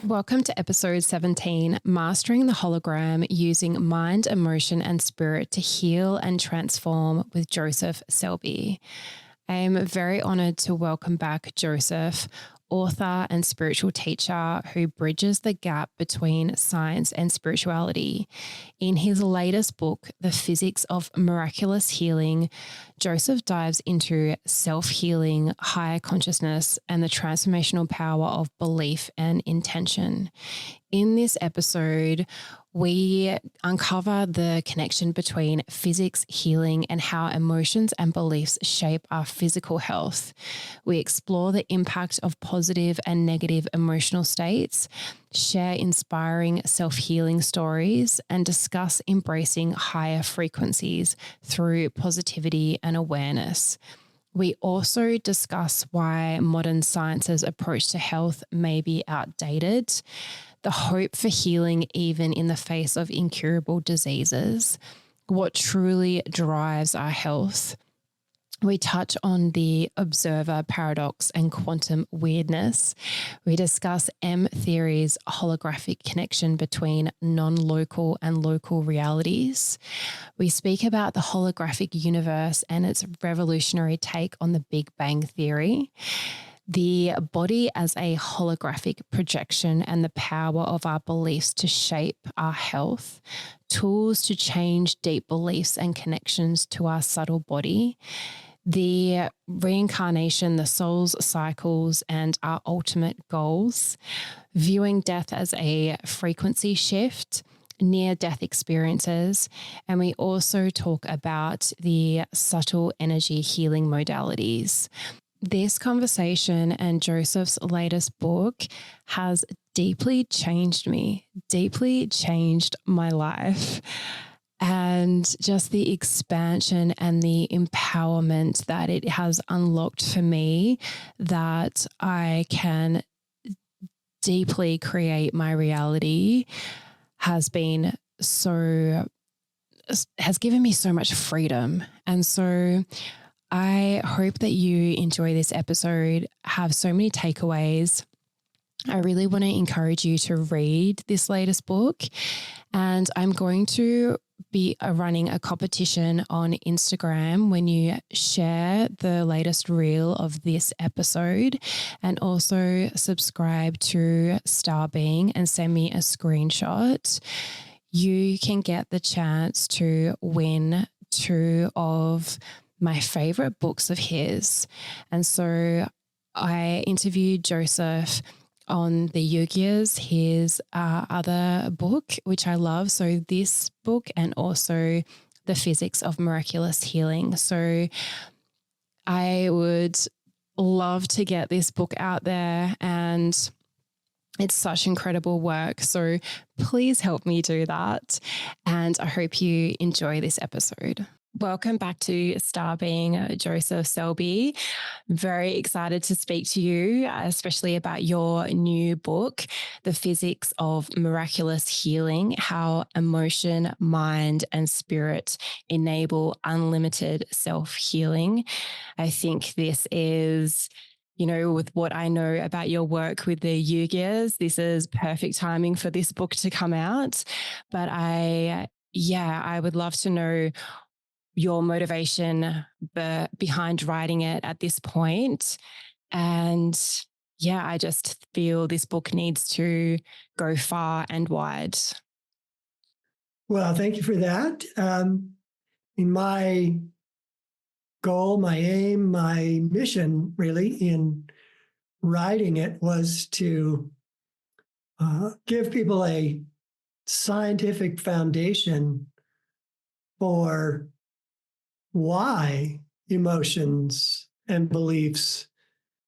Welcome to episode 17, Mastering the Hologram Using Mind, Emotion, and Spirit to Heal and Transform with Joseph Selbie. I am very honored to welcome back Joseph, author and spiritual teacher who bridges the gap between science and spirituality. In his latest book, The Physics of Miraculous Healing, Joseph dives into self-healing, higher consciousness, and the transformational power of belief and intention. In this episode, we uncover the connection between physics, healing, and how emotions and beliefs shape our physical health. We explore the impact of positive and negative emotional states, share inspiring self-healing stories, and discuss embracing higher frequencies through positivity and awareness. We also discuss why modern science's approach to health may be outdated, the hope for healing even in the face of incurable diseases, what truly drives our health. We touch on the observer paradox and quantum weirdness. We discuss M theory's holographic connection between non-local and local realities. We speak about the holographic universe and its revolutionary take on the Big Bang theory, the body as a holographic projection and the power of our beliefs to shape our health, tools to change deep beliefs and connections to our subtle body, the reincarnation, the soul's cycles, and our ultimate goals, viewing death as a frequency shift, near-death experiences, and we also talk about the subtle energy healing modalities. This conversation and Joseph's latest book has deeply changed me, deeply changed my life. And just the expansion and the empowerment that it has unlocked for me, that I can deeply create my reality, has given me so much freedom. And so I hope that you enjoy this episode, have so many takeaways. I really want to encourage you to read this latest book, and I'm going to be running a competition on Instagram when you share the latest reel of this episode, and also subscribe to Starbeing and send me a screenshot. You can get the chance to win 2 of my favorite books of his. And so I interviewed Joseph on the Yogias, his other book, which I love. So this book and also The Physics of Miraculous Healing. So I would love to get this book out there, and it's such incredible work. So please help me do that. And I hope you enjoy this episode. Welcome back to Starbeing, Joseph Selbie. Very excited to speak to you, especially about your new book, The Physics of Miraculous Healing, How Emotion, Mind, and Spirit Enable Unlimited Self-Healing. I think this is, with what I know about your work with the Yogias, this is perfect timing for this book to come out. But I would love to know your motivation behind writing it at this point. And I just feel this book needs to go far and wide. Well, thank you for that. My goal, my aim, my mission really in writing it was to give people a scientific foundation for why emotions and beliefs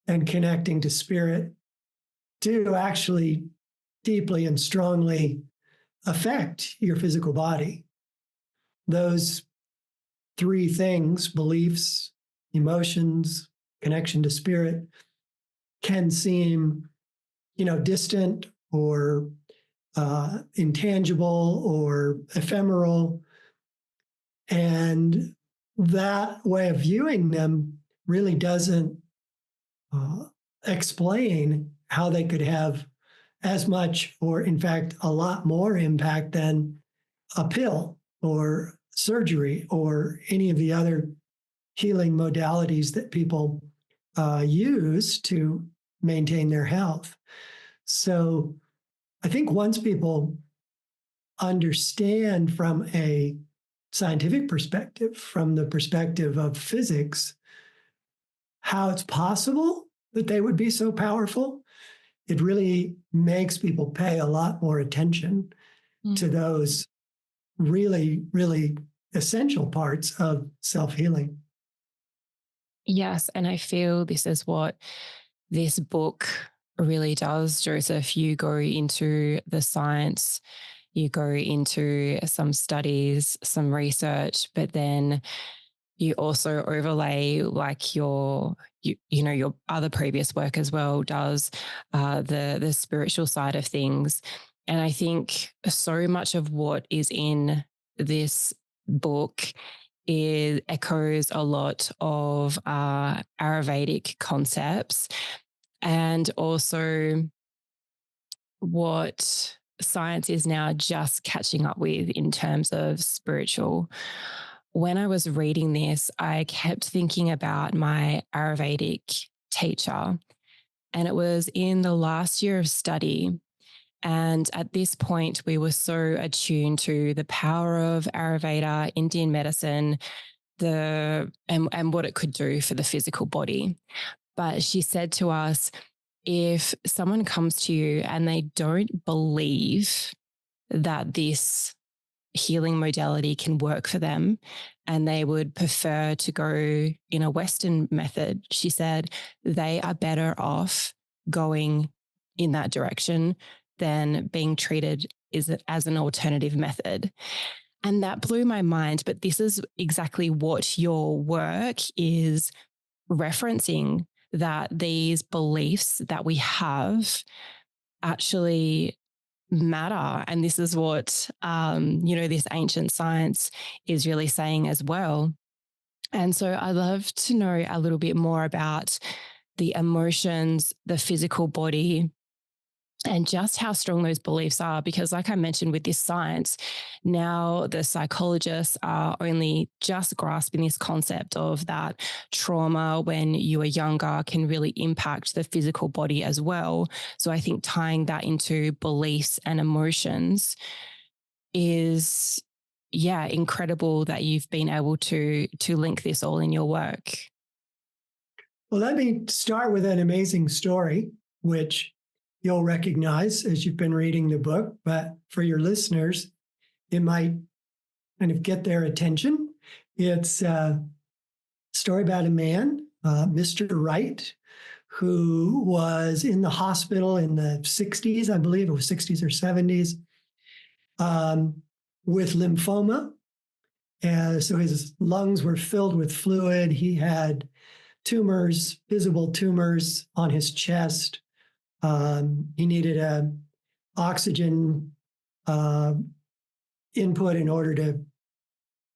and connecting to spirit do actually deeply and strongly affect your physical body. Those 3 things, beliefs, emotions, connection to spirit, can seem, distant or intangible or ephemeral. And that way of viewing them really doesn't explain how they could have as much, or in fact, a lot more impact than a pill or surgery or any of the other healing modalities that people use to maintain their health. So I think once people understand from a scientific perspective, from the perspective of physics, how it's possible that they would be so powerful, it really makes people pay a lot more attention to those really, really essential parts of self-healing. Yes. And I feel this is what this book really does, Joseph. You go into the science, you go into some studies, some research, but then you also overlay like your other previous work as well does, the spiritual side of things. And I think so much of what is in this book echoes a lot of Ayurvedic concepts, and also what science is now just catching up with in terms of spiritual. When I was reading this, I kept thinking about my Ayurvedic teacher, and it was in the last year of study. And at this point, we were so attuned to the power of Ayurveda, Indian medicine, and what it could do for the physical body. But she said to us, if someone comes to you and they don't believe that this healing modality can work for them and they would prefer to go in a Western method, she said, they are better off going in that direction than being treated as an alternative method. And that blew my mind. But this is exactly what your work is referencing, that these beliefs that we have actually matter. And this is what, this ancient science is really saying as well. And so I'd love to know a little bit more about the emotions, the physical body, and just how strong those beliefs are. Because like I mentioned with this science, now the psychologists are only just grasping this concept of that trauma when you are younger can really impact the physical body as well. So I think tying that into beliefs and emotions is, incredible that you've been able to link this all in your work. Well, let me start with an amazing story, which you'll recognize as you've been reading the book, but for your listeners, it might kind of get their attention. It's a story about a man, Mr. Wright, who was in the hospital in the 60s, I believe it was 60s or 70s, with lymphoma. So his lungs were filled with fluid. He had tumors, visible tumors on his chest. He needed a oxygen input in order to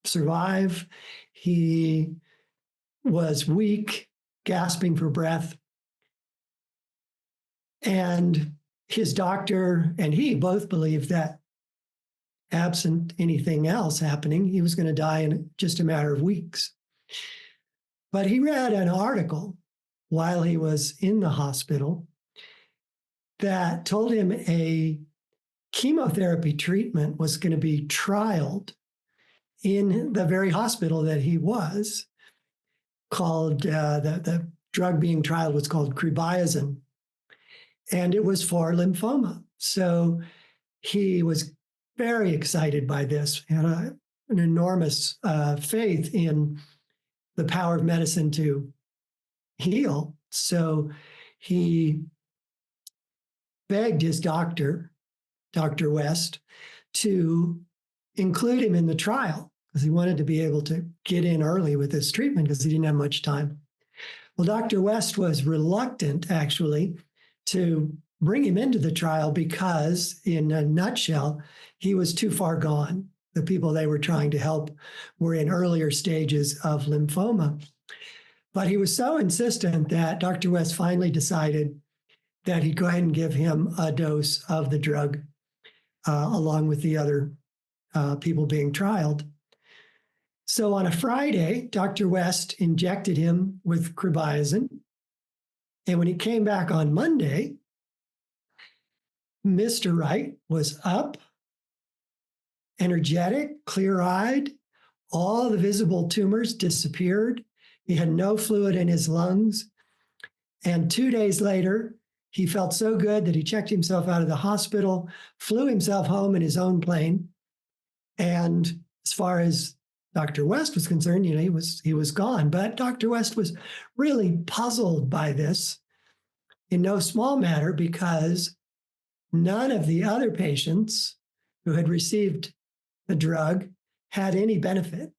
survive. He was weak, gasping for breath. And his doctor and he both believed that absent anything else happening, he was going to die in just a matter of weeks. But he read an article while he was in the hospital that told him a chemotherapy treatment was going to be trialed in the very hospital that he was, called, the drug being trialed was called crebiazine, and it was for lymphoma. So he was very excited by this, had an enormous faith in the power of medicine to heal. So he begged his doctor, Dr. West, to include him in the trial because he wanted to be able to get in early with this treatment because he didn't have much time. Well, Dr. West was reluctant, actually, to bring him into the trial because, in a nutshell, he was too far gone. The people they were trying to help were in earlier stages of lymphoma. But he was so insistent that Dr. West finally decided that he'd go ahead and give him a dose of the drug along with the other people being trialed. So on a Friday, Dr. West injected him with cribiazine. And when he came back on Monday, Mr. Wright was up, energetic, clear-eyed. All the visible tumors disappeared. He had no fluid in his lungs. And 2 days later, he felt so good that he checked himself out of the hospital, flew himself home in his own plane. And as far as Dr. West was concerned, he was gone. But Dr. West was really puzzled by this in no small matter because none of the other patients who had received the drug had any benefit.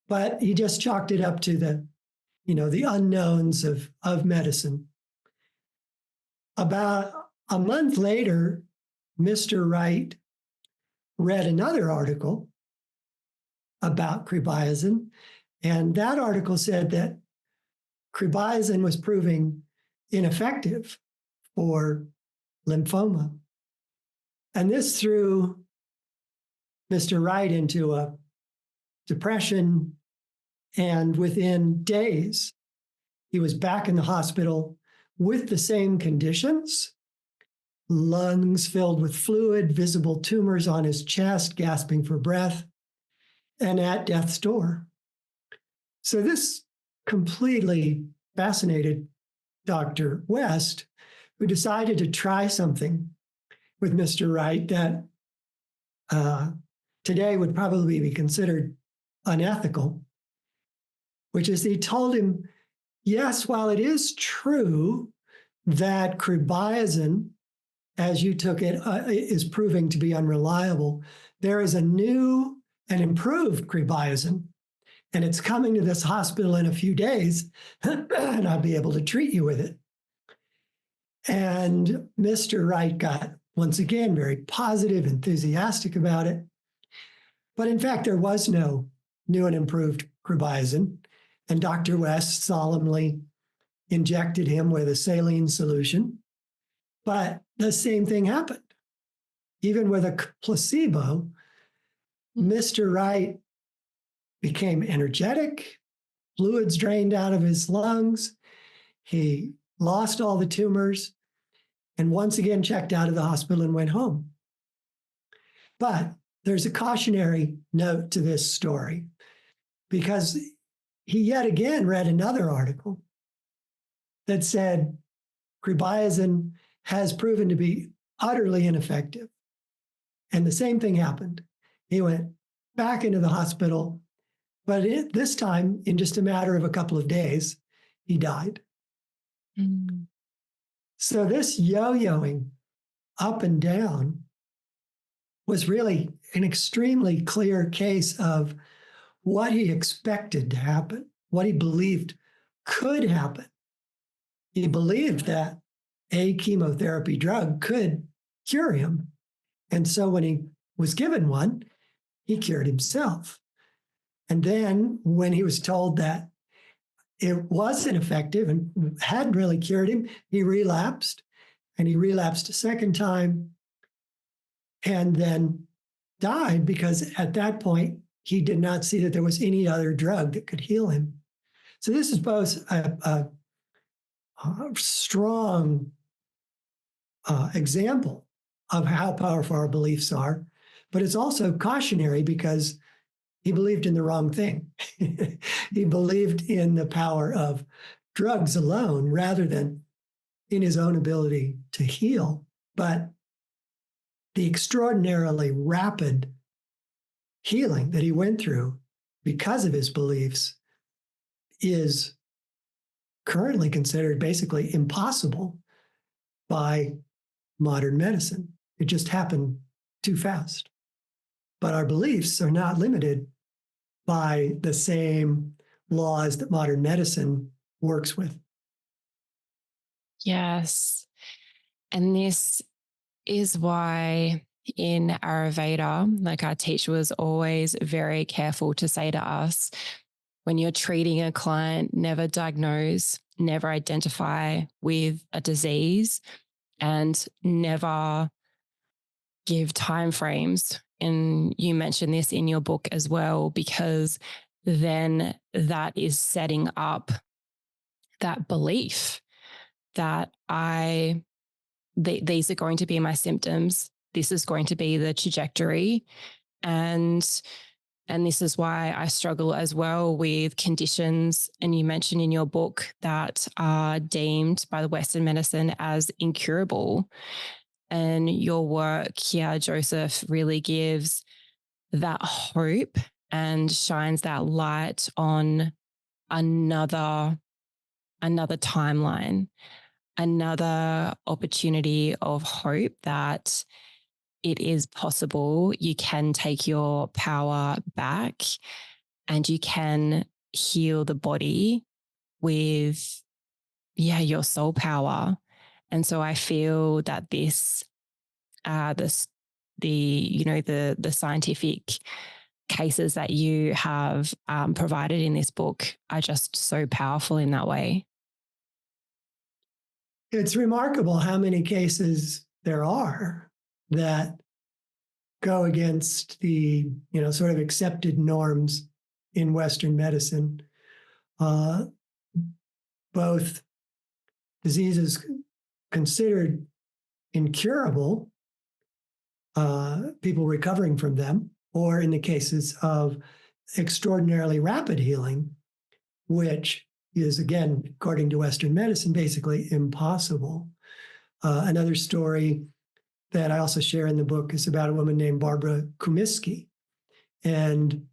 But he just chalked it up to the unknowns of medicine. About a month later, Mr. Wright read another article about cribiazine, and that article said that cribiazine was proving ineffective for lymphoma. And this threw Mr. Wright into a depression, and within days, he was back in the hospital with the same conditions, lungs filled with fluid, visible tumors on his chest, gasping for breath, and at death's door. So this completely fascinated Dr. West, who decided to try something with Mr. Wright that today would probably be considered unethical, which is he told him, yes, while it is true that cribiazine, as you took it, is proving to be unreliable, there is a new and improved cribiazine, and it's coming to this hospital in a few days, and I'll be able to treat you with it. And Mr. Wright got, once again, very positive, enthusiastic about it. But in fact, there was no new and improved cribiazine, and Dr. West solemnly injected him with a saline solution. But the same thing happened. Even with a placebo, Mr. Wright became energetic, fluids drained out of his lungs, he lost all the tumors, and once again checked out of the hospital and went home. But there's a cautionary note to this story, because he yet again read another article that said cribiazine has proven to be utterly ineffective. And the same thing happened. He went back into the hospital, but this time, in just a matter of a couple of days, he died. Mm. So this yo-yoing up and down was really an extremely clear case of what he expected to happen, what he believed could happen. He believed that a chemotherapy drug could cure him. And so when he was given one, he cured himself. And then when he was told that it wasn't effective and hadn't really cured him, he relapsed, and he relapsed a second time and then died, because at that point, he did not see that there was any other drug that could heal him. So this is both a strong example of how powerful our beliefs are, but it's also cautionary because he believed in the wrong thing. He believed in the power of drugs alone rather than in his own ability to heal. But the extraordinarily rapid healing that he went through because of his beliefs is currently considered basically impossible by modern medicine. It just happened too fast. But our beliefs are not limited by the same laws that modern medicine works with. Yes. And this is why in Ayurveda, like our teacher was always very careful to say to us, when you're treating a client, never diagnose, never identify with a disease and never give timeframes. And you mentioned this in your book as well, because then that is setting up that belief that these are going to be my symptoms. This is going to be the trajectory. And this is why I struggle as well with conditions. And you mentioned in your book that are deemed by the Western medicine as incurable. And your work here, Joseph, really gives that hope and shines that light on another timeline, another opportunity of hope that it is possible. You can take your power back and you can heal the body with, your soul power. And so I feel that the scientific cases that you have provided in this book are just so powerful in that way. It's remarkable how many cases there are that go against the, sort of accepted norms in Western medicine. Both diseases considered incurable, people recovering from them, or in the cases of extraordinarily rapid healing, which is, again, according to Western medicine, basically impossible. Another story that I also share in the book is about a woman named Barbara Kumiski. And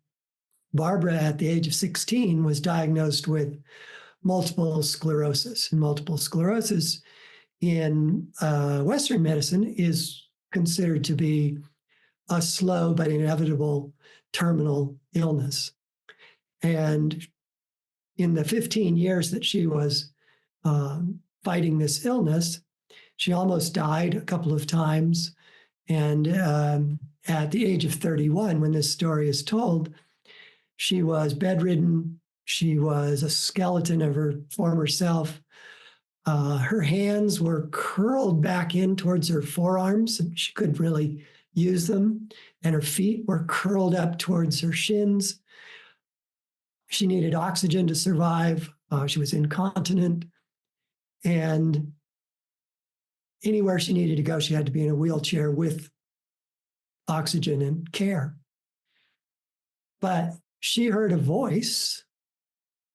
Barbara, at the age of 16, was diagnosed with multiple sclerosis. And multiple sclerosis in Western medicine is considered to be a slow but inevitable terminal illness. And in the 15 years that she was fighting this illness, she almost died a couple of times. And at the age of 31, when this story is told, she was bedridden. She was a skeleton of her former self. Her hands were curled back in towards her forearms, and she couldn't really use them. And her feet were curled up towards her shins. She needed oxygen to survive. She was incontinent. And anywhere she needed to go, she had to be in a wheelchair with oxygen and care. But she heard a voice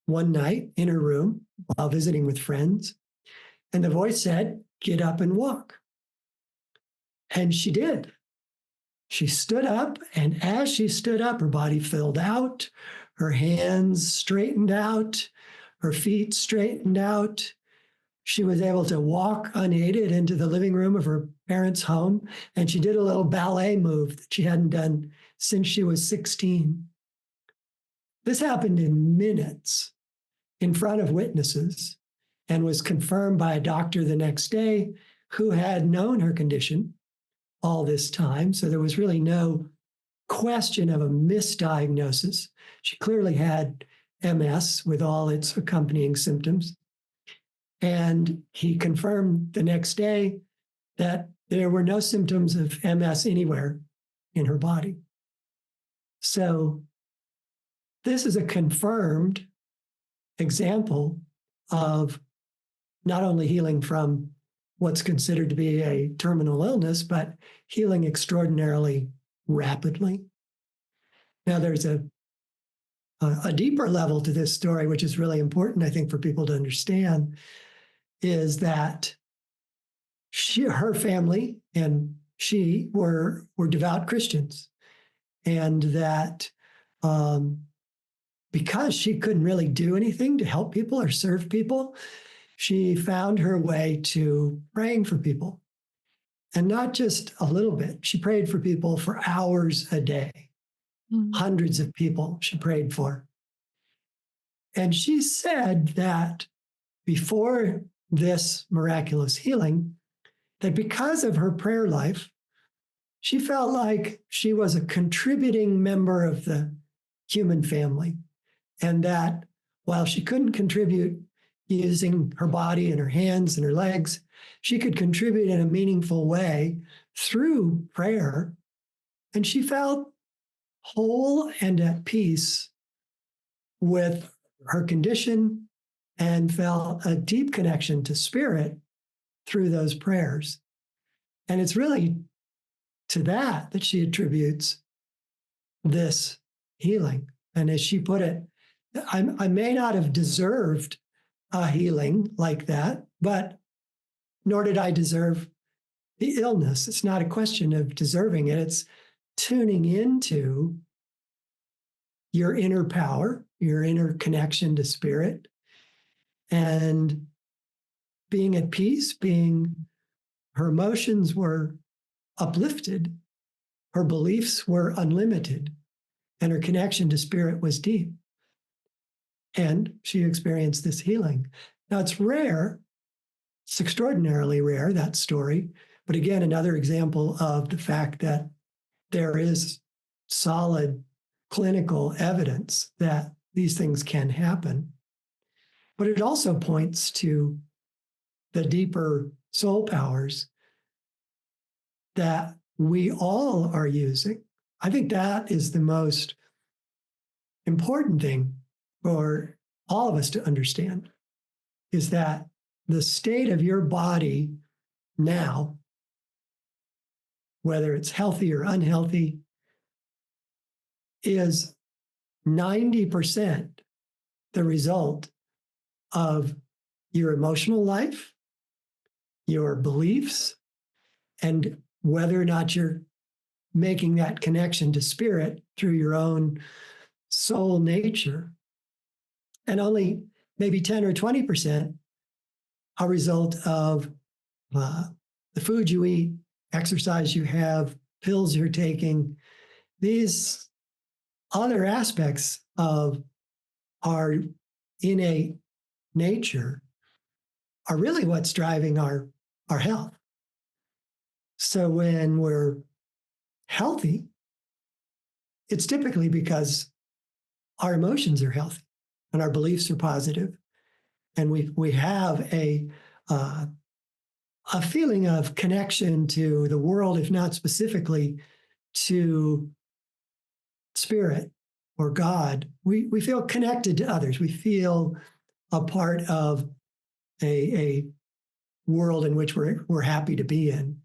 one night in her room while visiting with friends. And the voice said, "Get up and walk." And she did. She stood up, and as she stood up, her body filled out, her hands straightened out, her feet straightened out. She was able to walk unaided into the living room of her parents' home, and she did a little ballet move that she hadn't done since she was 16. This happened in minutes in front of witnesses and was confirmed by a doctor the next day who had known her condition all this time. So there was really no question of a misdiagnosis. She clearly had MS with all its accompanying symptoms. And he confirmed the next day that there were no symptoms of MS anywhere in her body. So this is a confirmed example of not only healing from what's considered to be a terminal illness, but healing extraordinarily rapidly. Now, there's a deeper level to this story, which is really important, I think, for people to understand, is that her family and she were devout Christians, and that because she couldn't really do anything to help people or serve people, she found her way to praying for people. And not just a little bit. She prayed for people for hours a day. Hundreds of people she prayed for. And she said that before this miraculous healing, that because of her prayer life, she felt like she was a contributing member of the human family. And that while she couldn't contribute, using her body and her hands and her legs, she could contribute in a meaningful way through prayer. And she felt whole and at peace with her condition and felt a deep connection to spirit through those prayers. And it's really to that she attributes this healing. And as she put it, I may not have deserved a healing like that, but nor did I deserve the illness. It's not a question of deserving it. It's tuning into your inner power, your inner connection to spirit, and being at peace, her emotions were uplifted, her beliefs were unlimited, and her connection to spirit was deep. And she experienced this healing. Now, it's rare, it's extraordinarily rare, that story. But again, another example of the fact that there is solid clinical evidence that these things can happen. But it also points to the deeper soul powers that we all are using. I think that is the most important thing for all of us to understand, is that the state of your body now, whether it's healthy or unhealthy, is 90% the result of your emotional life, your beliefs, and whether or not you're making that connection to spirit through your own soul nature. And only maybe 10 or 20% a result of the food you eat, exercise you have, pills you're taking. These other aspects of our innate nature are really what's driving our health. So when we're healthy, it's typically because our emotions are healthy and our beliefs are positive, and we have a feeling of connection to the world, if not specifically to spirit or God. We feel connected to others. We feel a part of a world in which we're happy to be in.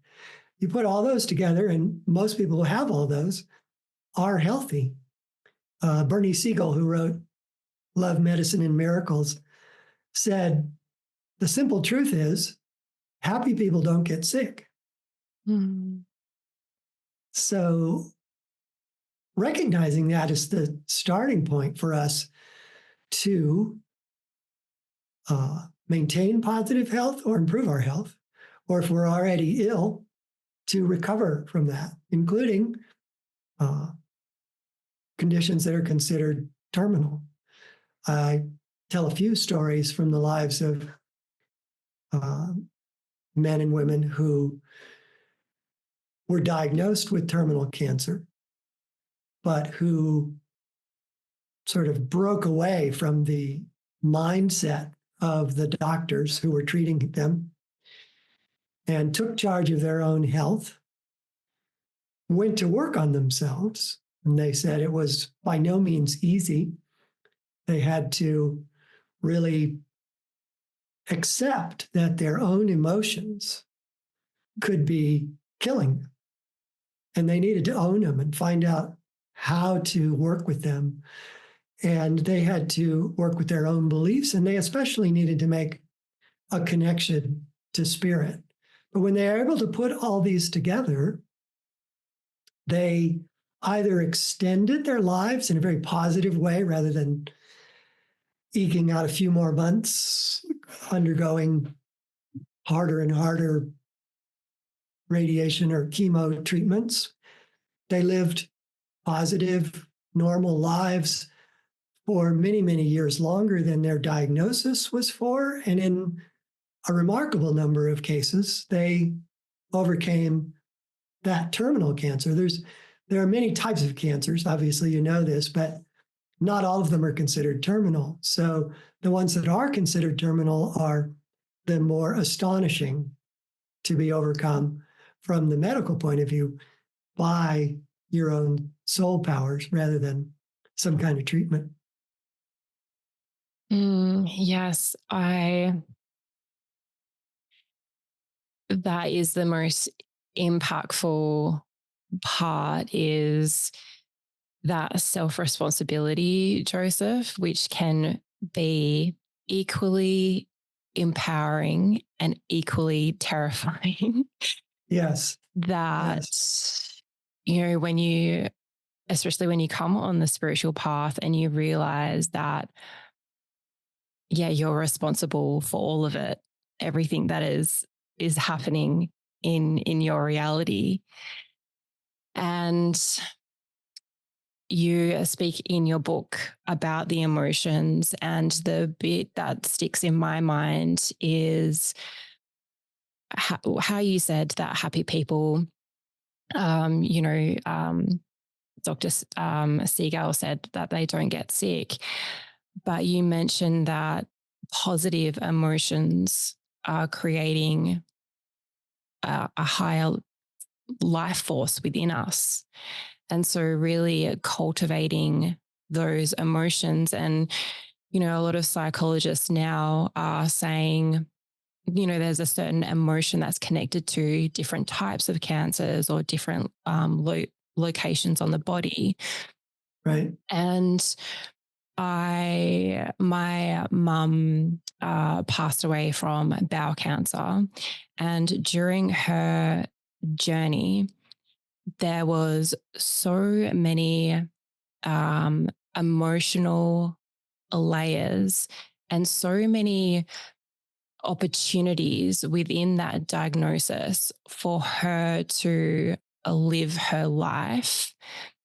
You put all those together, and most people who have all those are healthy. Bernie Siegel, who wrote Love, Medicine, and Miracles, said, the simple truth is happy people don't get sick. Mm. So recognizing that is the starting point for us to maintain positive health or improve our health, or if we're already ill, to recover from that, including conditions that are considered terminal. I tell a few stories from the lives of men and women who were diagnosed with terminal cancer, but who sort of broke away from the mindset of the doctors who were treating them and took charge of their own health, went to work on themselves. And they said it was by no means easy. They had to really accept that their own emotions could be killing them. And they needed to own them and find out how to work with them. And they had to work with their own beliefs, and they especially needed to make a connection to spirit. But when they are able to put all these together, they either extended their lives in a very positive way rather than eking out a few more months, undergoing harder and harder radiation or chemo treatments. They lived positive, normal lives for many, many years longer than their diagnosis was for. And in a remarkable number of cases, they overcame that terminal cancer. There are many types of cancers. Obviously, you know this, but not all of them are considered terminal. So the ones that are considered terminal are the more astonishing to be overcome from the medical point of view by your own soul powers rather than some kind of treatment. Yes, that is the most impactful part, is that self-responsibility, Joseph, which can be equally empowering and equally terrifying. Yes. That, Yes. when you, especially when you come on the spiritual path and you realize that, yeah, you're responsible for all of it, everything that is happening in your reality. And you speak in your book about the emotions, and the bit that sticks in my mind is how you said that happy people, Dr. Siegel said that they don't get sick, but you mentioned that positive emotions are creating a higher life force within us. And so really cultivating those emotions. And, a lot of psychologists now are saying, there's a certain emotion that's connected to different types of cancers or different locations on the body. Right. And my mum passed away from bowel cancer. And during her journey, there was so many emotional layers and so many opportunities within that diagnosis for her to live her life.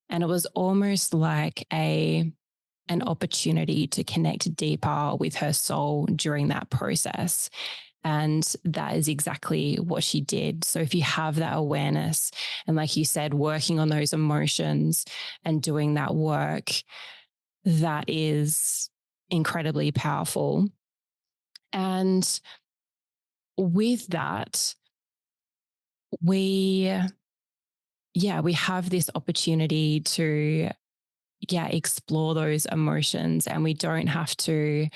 And it was almost like an opportunity to connect deeper with her soul during that process. And that is exactly what she did. So if you have that awareness, and like you said, working on those emotions and doing that work, that is incredibly powerful. And with that, we have this opportunity to, explore those emotions, and we don't have to,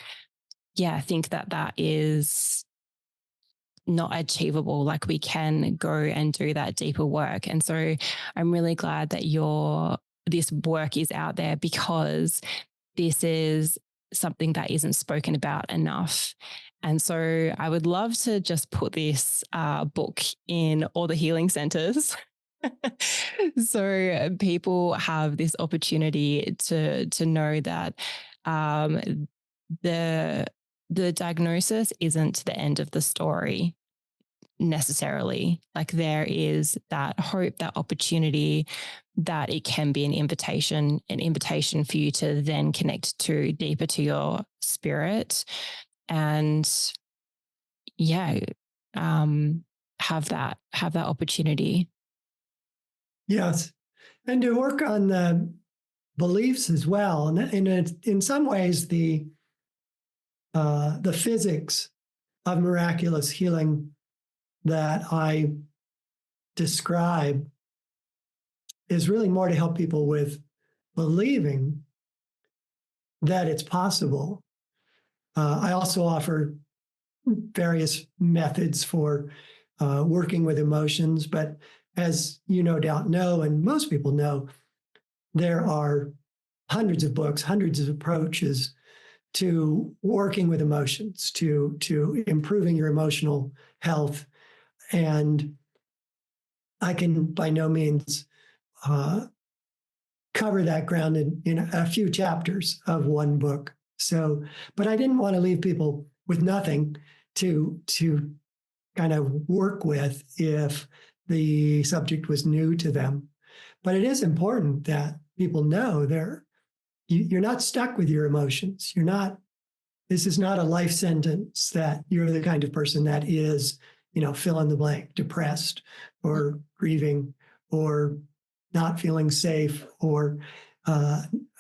think that is not achievable. Like, we can go and do that deeper work. And so I'm really glad that this work is out there, because this is something that isn't spoken about enough. And so I would love to just put this book in all the healing centers. So people have this opportunity to know that the diagnosis isn't the end of the story necessarily. Like, there is that hope, that opportunity, that it can be an invitation for you to then connect deeper to your spirit, and have that opportunity. Yes. And to work on the beliefs as well. And in some ways, the physics of miraculous healing that I describe is really more to help people with believing that it's possible. I also offer various methods for working with emotions, but as you no doubt know, and most people know, there are hundreds of books, hundreds of approaches to working with emotions, to improving your emotional health. And I can by no means cover that ground in a few chapters of one book. So, but I didn't want to leave people with nothing to kind of work with if the subject was new to them. But it is important that people know you're not stuck with your emotions. This is not a life sentence that you're the kind of person that is, fill in the blank, depressed or grieving or not feeling safe or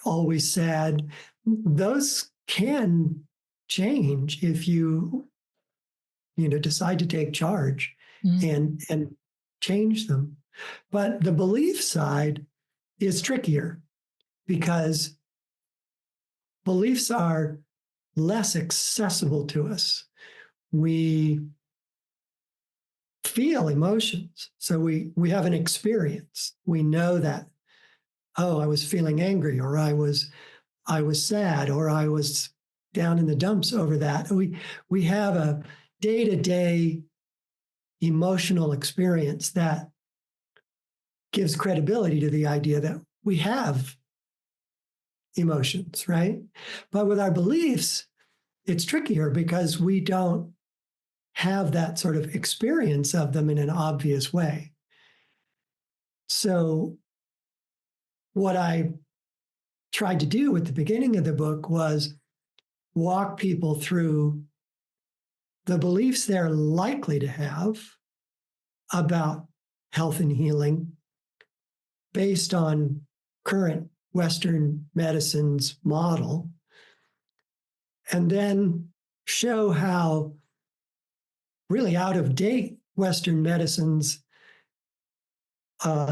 always sad, those can change if decide to take charge and change them. But the belief side is trickier because beliefs are less accessible to us. We feel emotions. So we have an experience. We know that, oh, I was feeling angry, or I was sad, or I was down in the dumps over that. We have a day-to-day emotional experience that gives credibility to the idea that we have emotions, right? But with our beliefs, it's trickier because we don't have that sort of experience of them in an obvious way. So what I tried to do at the beginning of the book was walk people through the beliefs they're likely to have about health and healing based on current Western medicine's model, and then show how really out of date Western medicine's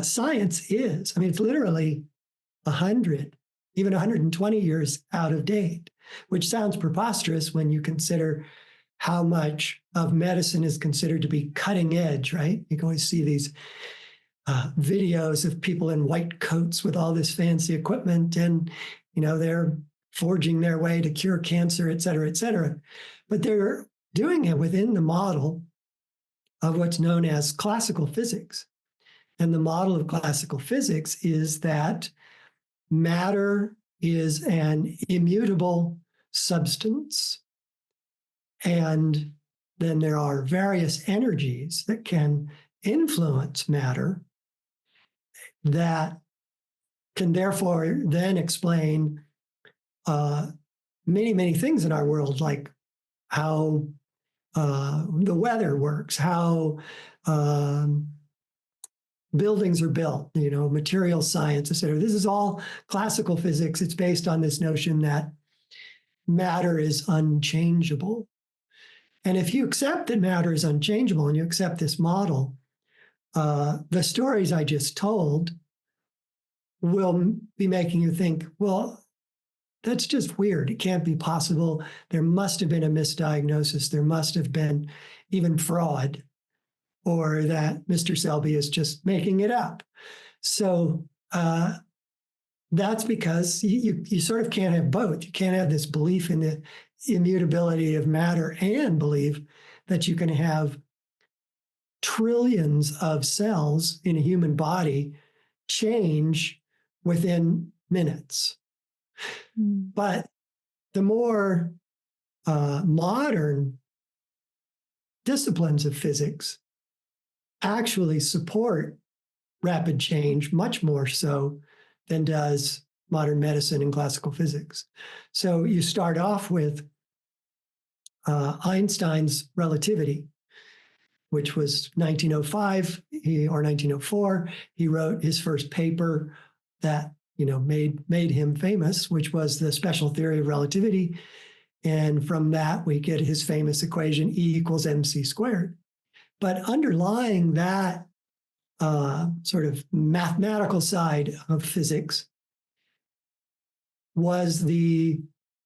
science is. I mean, it's literally 100, even 120 years out of date, which sounds preposterous when you consider how much of medicine is considered to be cutting edge, right? You can always see these videos of people in white coats with all this fancy equipment, and they're forging their way to cure cancer, et cetera, et cetera. But they're doing it within the model of what's known as classical physics. And the model of classical physics is that matter is an immutable substance, and then there are various energies that can influence matter that can therefore then explain many, many things in our world, like how the weather works, how buildings are built, material science, et cetera. This is all classical physics. It's based on this notion that matter is unchangeable. And if you accept that matter is unchangeable and you accept this model, the stories I just told will be making you think, well, that's just weird. It can't be possible. There must have been a misdiagnosis. There must have been even fraud, or that Mr. Selbie is just making it up. So that's because you sort of can't have both. You can't have this belief in the immutability of matter and believe that you can have trillions of cells in a human body change within minutes. But the more modern disciplines of physics actually support rapid change much more so than does modern medicine and classical physics. So you start off with Einstein's relativity, which was 1905 or 1904. He wrote his first paper that made him famous, which was the special theory of relativity. And from that, we get his famous equation, E equals mc squared. But underlying that sort of mathematical side of physics was the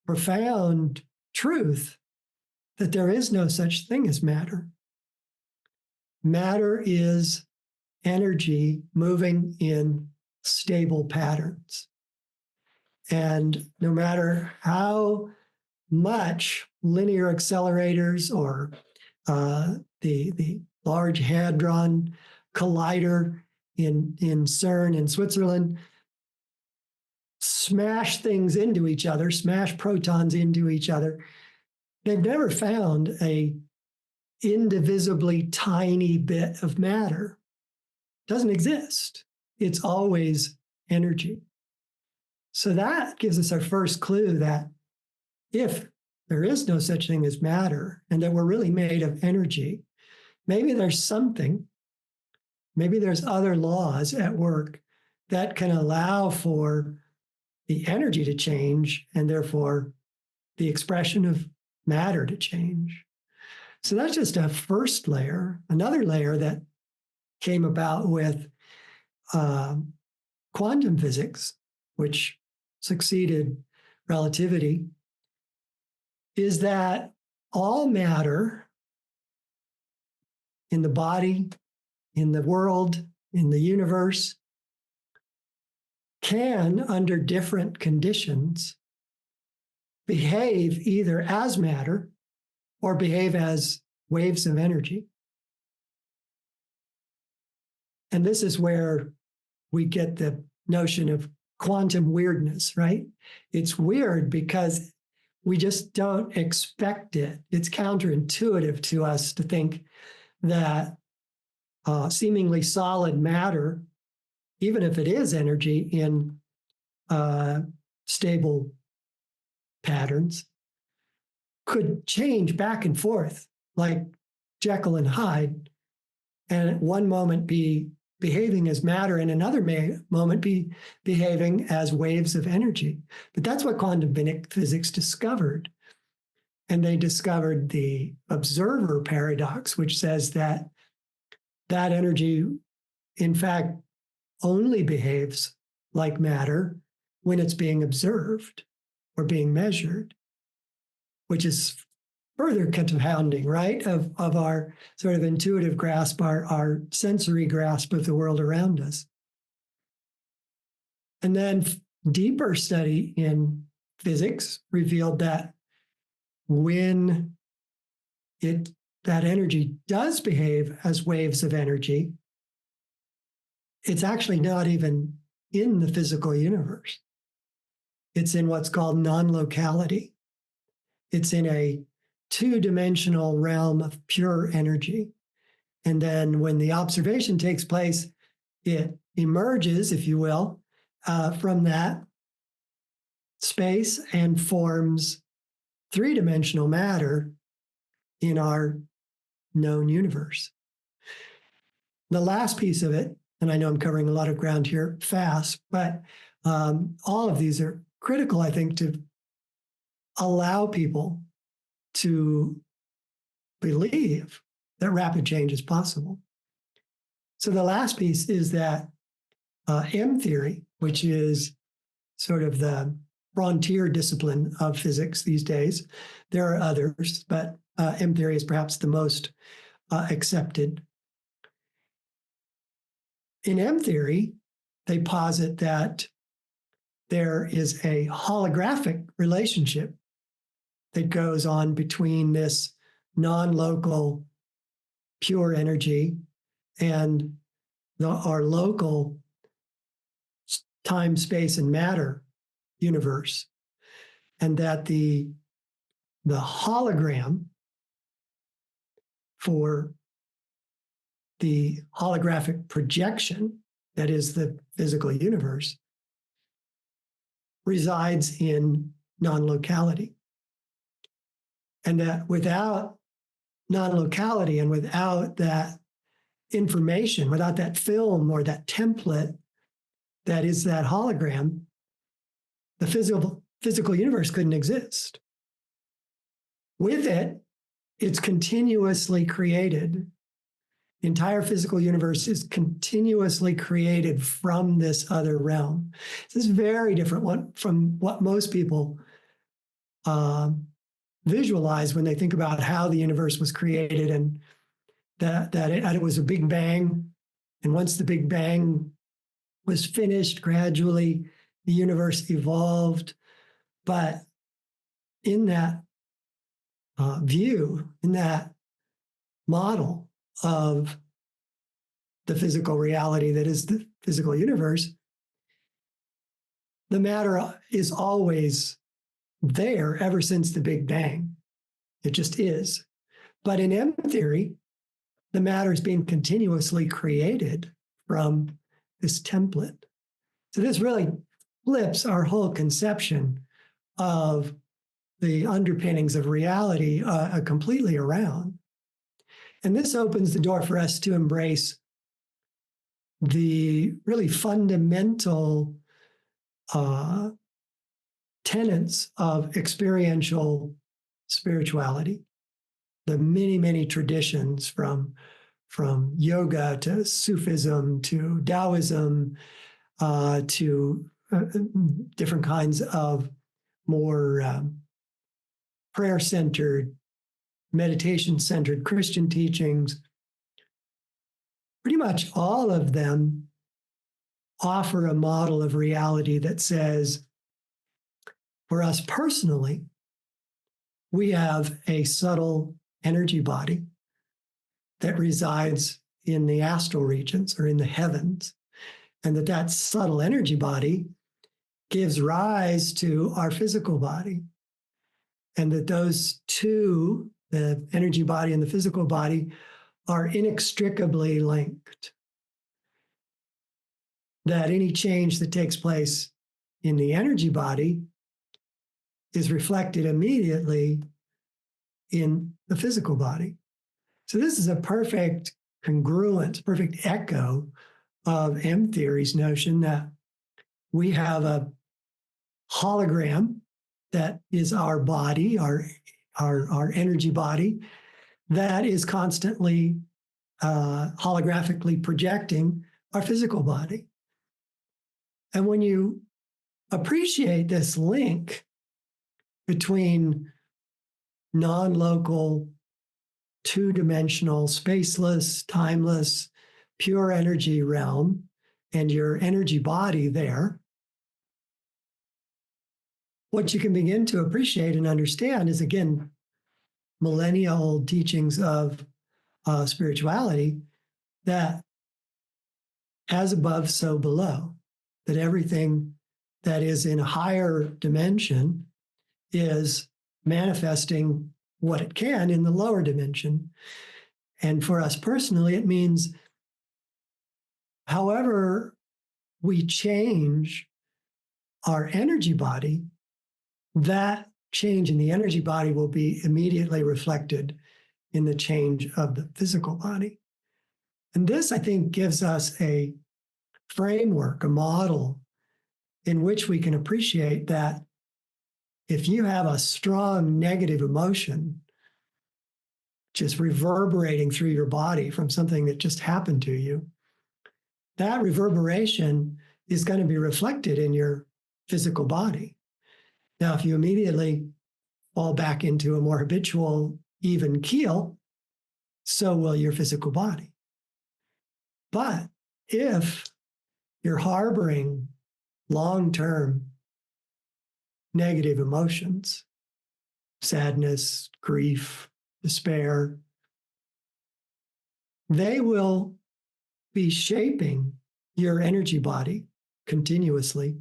profound truth that there is no such thing as matter. Matter is energy moving in stable patterns. And no matter how much linear accelerators or the Large Hadron Collider in CERN in Switzerland smash things into each other, smash protons into each other, they've never found a indivisibly tiny bit of matter. It doesn't exist. It's always energy. So that gives us our first clue that if there is no such thing as matter and that we're really made of energy, maybe there's something, maybe there's other laws at work that can allow for the energy to change, and therefore the expression of matter to change. So that's just a first layer. Another layer that came about with quantum physics, which succeeded relativity, is that all matter in the body, in the world, in the universe, can, under different conditions, behave either as matter or behave as waves of energy. And this is where we get the notion of quantum weirdness, right? It's weird because we just don't expect it. It's counterintuitive to us to think that seemingly solid matter, even if it is energy in stable patterns, could change back and forth like Jekyll and Hyde, and at one moment be behaving as matter and another moment be behaving as waves of energy. But that's what quantum physics discovered. And they discovered the observer paradox, which says that that energy, in fact, only behaves like matter when it's being observed or being measured, which is further confounding, right, of our sort of intuitive grasp, our sensory grasp of the world around us. And then deeper study in physics revealed that when that energy does behave as waves of energy, it's actually not even in the physical universe. It's in what's called non-locality. It's in a two-dimensional realm of pure energy. And then when the observation takes place, it emerges, if you will, from that space and forms three-dimensional matter in our known universe. The last piece of it, and I know I'm covering a lot of ground here fast, but all of these are critical, I think, to allow people to believe that rapid change is possible. So the last piece is that M theory, which is sort of the frontier discipline of physics these days. There are others, but M theory is perhaps the most accepted. In M theory, they posit that there is a holographic relationship that goes on between this non-local pure energy and our local time, space, and matter universe, and that the hologram for the holographic projection that is the physical universe resides in non-locality. And that without non-locality and without that information, without that film or that template that is that hologram, the physical universe couldn't exist. With it, it's continuously created. The entire physical universe is continuously created from this other realm. This is very different from what most people visualize when they think about how the universe was created, and that it was a big bang. And once the big bang was finished, gradually the universe evolved. But in that view, in that model of the physical reality that is the physical universe, the matter is always there ever since the Big Bang. It just is. But in M theory, the matter is being continuously created from this template. So this really flips our whole conception of the underpinnings of reality completely around. And this opens the door for us to embrace the really fundamental tenets of experiential spirituality, the many, many traditions from yoga to Sufism to Taoism to different kinds of more prayer-centered, meditation-centered Christian teachings. Pretty much all of them offer a model of reality that says, for us personally, we have a subtle energy body that resides in the astral regions or in the heavens, and that subtle energy body gives rise to our physical body, and that those two, the energy body and the physical body, are inextricably linked. That any change that takes place in the energy body is reflected immediately in the physical body. So this is a perfect congruence, perfect echo of M theory's notion that we have a hologram that is our body, our energy body, that is constantly holographically projecting our physical body. And when you appreciate this link between non-local, two-dimensional, spaceless, timeless, pure energy realm and your energy body there, what you can begin to appreciate and understand is, again, millennia-old teachings of spirituality, that as above, so below, that everything that is in a higher dimension is manifesting what it can in the lower dimension. And for us personally, it means however we change our energy body, that change in the energy body will be immediately reflected in the change of the physical body. And this, I think, gives us a framework, a model in which we can appreciate that if you have a strong negative emotion just reverberating through your body from something that just happened to you, that reverberation is going to be reflected in your physical body. Now, if you immediately fall back into a more habitual, even keel, so will your physical body. But if you're harboring long-term negative emotions, sadness, grief, despair, they will be shaping your energy body continuously.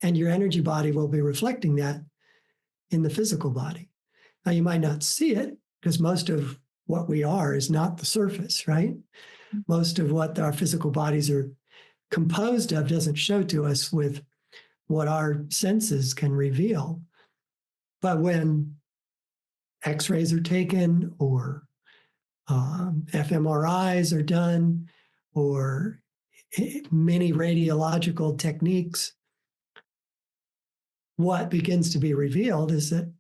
And your energy body will be reflecting that in the physical body. Now, you might not see it because most of what we are is not the surface, right? Most of what our physical bodies are composed of doesn't show to us with what our senses can reveal. But when X-rays are taken or fMRIs are done or many radiological techniques, what begins to be revealed is that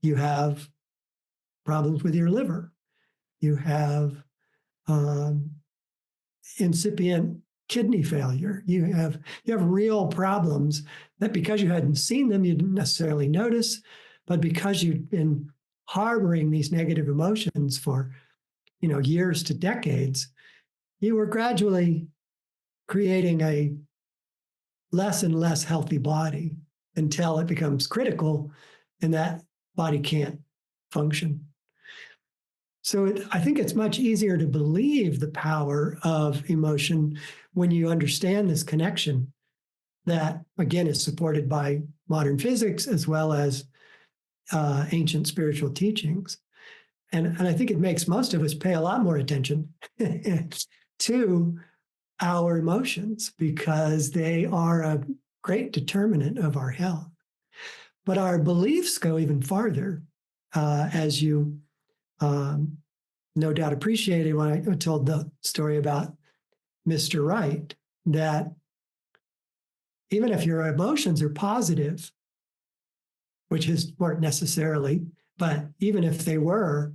you have problems with your liver. You have incipient kidney failure. You have real problems that, because you hadn't seen them, you didn't necessarily notice, but because you've been harboring these negative emotions for years to decades, you were gradually creating a less and less healthy body until it becomes critical and that body can't function. So I think it's much easier to believe the power of emotion when you understand this connection that, again, is supported by modern physics as well as ancient spiritual teachings. And I think it makes most of us pay a lot more attention to our emotions because they are a great determinant of our health. But our beliefs go even farther, as you no doubt appreciated when I told the story about Mr. Right, that even if your emotions are positive, which weren't necessarily, but even if they were,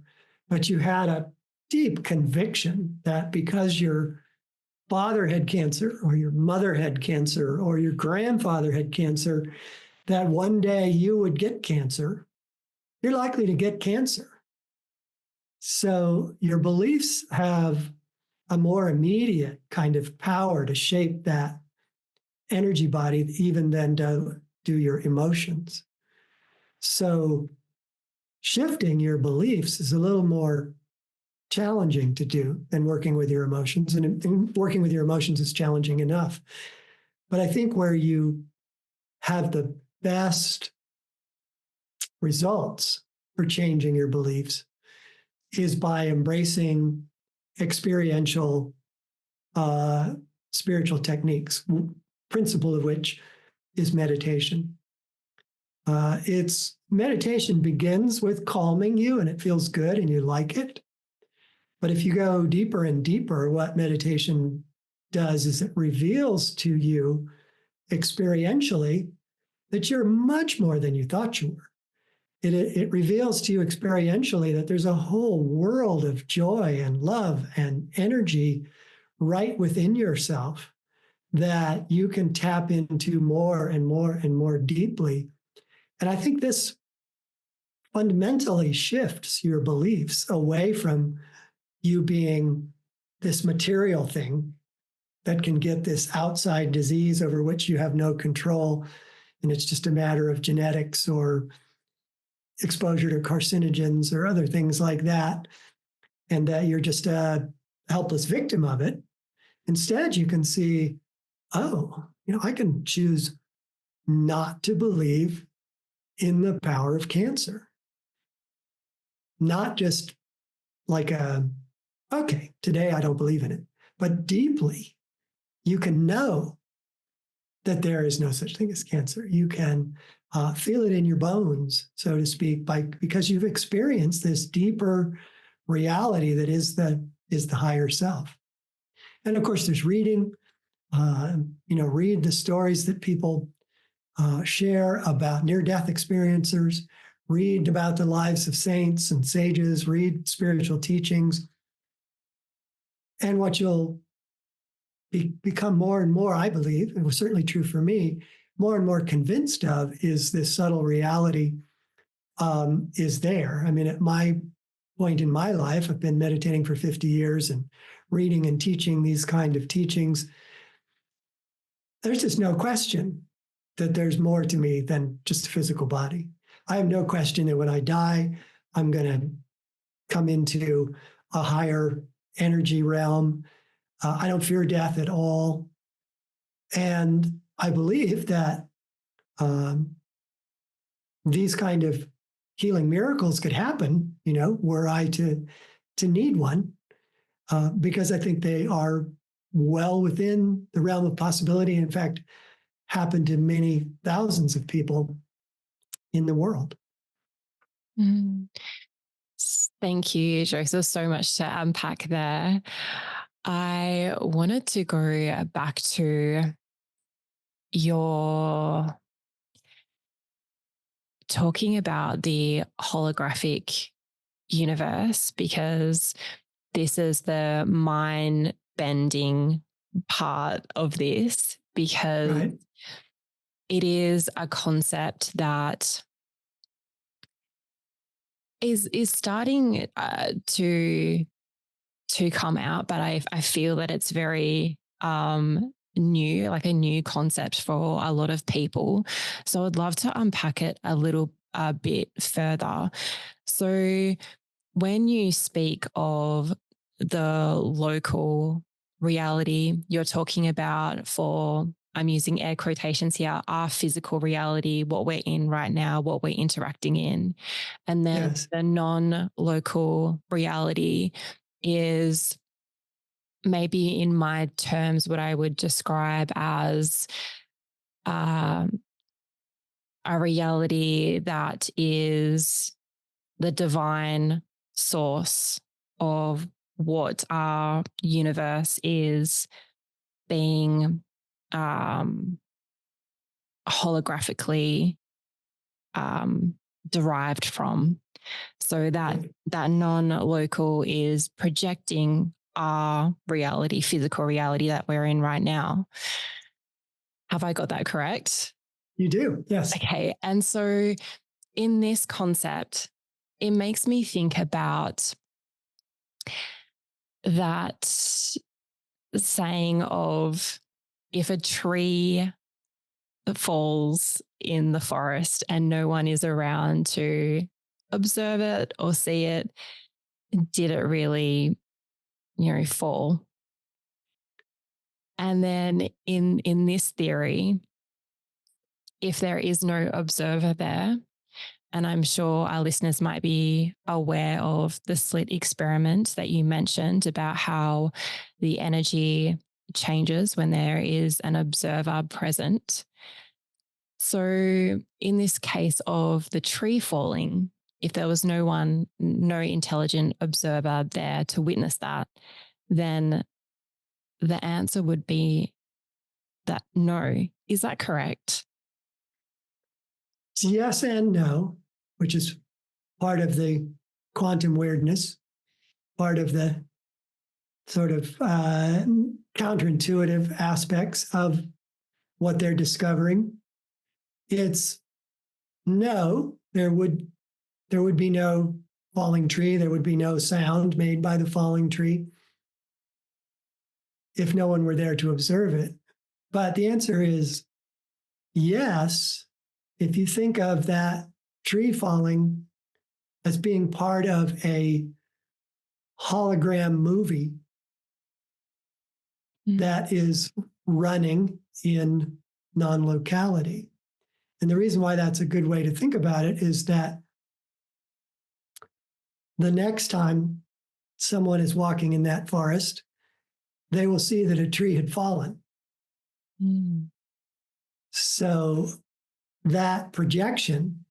but you had a deep conviction that because your father had cancer or your mother had cancer or your grandfather had cancer, that one day you would get cancer, you're likely to get cancer. So your beliefs have a more immediate kind of power to shape that energy body even than do your emotions. So shifting your beliefs is a little more challenging to do than working with your emotions. And working with your emotions is challenging enough. But I think where you have the best results for changing your beliefs is by embracing experiential spiritual techniques, principle of which is meditation. It's meditation begins with calming you and it feels good and you like it. But if you go deeper and deeper, what meditation does is it reveals to you experientially that you're much more than you thought you were. It reveals to you experientially that there's a whole world of joy and love and energy right within yourself that you can tap into more and more and more deeply. And I think this fundamentally shifts your beliefs away from you being this material thing that can get this outside disease over which you have no control. And it's just a matter of genetics or exposure to carcinogens or other things like that. And that you're just a helpless victim of it. Instead, you can see, oh, I can choose not to believe in the power of cancer. Not just like okay, today I don't believe in it, but deeply, you can know that there is no such thing as cancer. You can feel it in your bones, so to speak, because you've experienced this deeper reality that is the higher self. And of course, there's reading. Read the stories that people share about near-death experiencers. Read about the lives of saints and sages. Read spiritual teachings. And what you'll become more and more, I believe, it was certainly true for me, more and more convinced of is this subtle reality is there. I mean, at my point in my life, I've been meditating for 50 years and reading and teaching these kind of teachings. There's just no question that there's more to me than just a physical body. I have no question that when I die, I'm going to come into a higher energy realm. I don't fear death at all. And I believe that these kind of healing miracles could happen, were I to need one, because I think they are well within the realm of possibility. In fact, happen to many thousands of people in the world. Mm. Thank you, Joseph, so much to unpack there. I wanted to go back to your talking about the holographic universe, because this is the mind bending part of this, because Right. it is a concept that is starting to come out, but I feel that it's very new, like a new concept for a lot of people. So I'd love to unpack it a bit further. So when you speak of the local reality, you're talking about, for, I'm using air quotations here, our physical reality, what we're in right now, what we're interacting in. And then Yes. the non-local reality is maybe, in my terms, what I would describe as a reality that is the divine source of what our universe is being holographically derived from. So that non-local is projecting our reality, physical reality that we're in right now. Have I got that correct? You do, yes. Okay. And so in this concept, it makes me think about that saying of, if a tree falls in the forest and no one is around to observe it or see it, did it really, fall? And then in this theory, if there is no observer there, and I'm sure our listeners might be aware of the slit experiment that you mentioned about how the energy changes when there is an observer present. So in this case of the tree falling, if there was no intelligent observer there to witness that, then the answer would be that no. Is that correct? Yes and no, which is part of the quantum weirdness, part of the sort of counterintuitive aspects of what they're discovering. It's no, there would be no falling tree, there would be no sound made by the falling tree if no one were there to observe it. But the answer is yes, if you think of that tree falling as being part of a hologram movie that is running in non-locality. And the reason why that's a good way to think about it is that the next time someone is walking in that forest, they will see that a tree had fallen. So that projection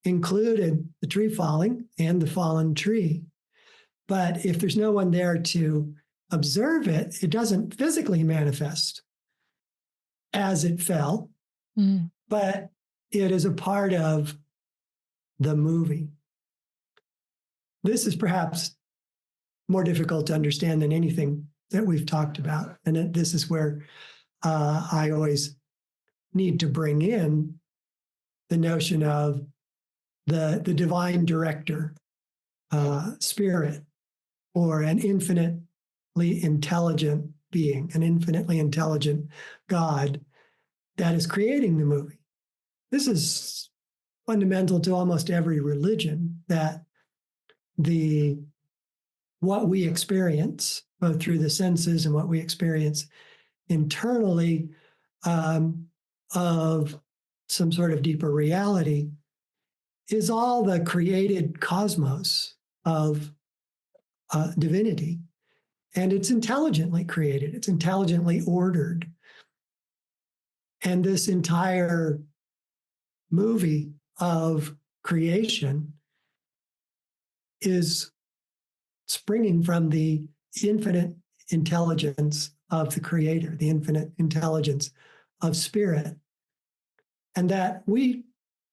included the tree falling and the fallen tree. But if there's no one there to observe it, it doesn't physically manifest as it fell, but it is a part of the movie. This is perhaps more difficult to understand than anything that we've talked about. And this is where I always need to bring in the notion of the divine director, spirit, or an infinitely intelligent being, an infinitely intelligent God that is creating the movie. This is fundamental to almost every religion, that what we experience, both through the senses and what we experience internally, of some sort of deeper reality, is all the created cosmos of divinity. And it's intelligently created, it's intelligently ordered. And this entire movie of creation is springing from the infinite intelligence of the Creator, the infinite intelligence of spirit. And that we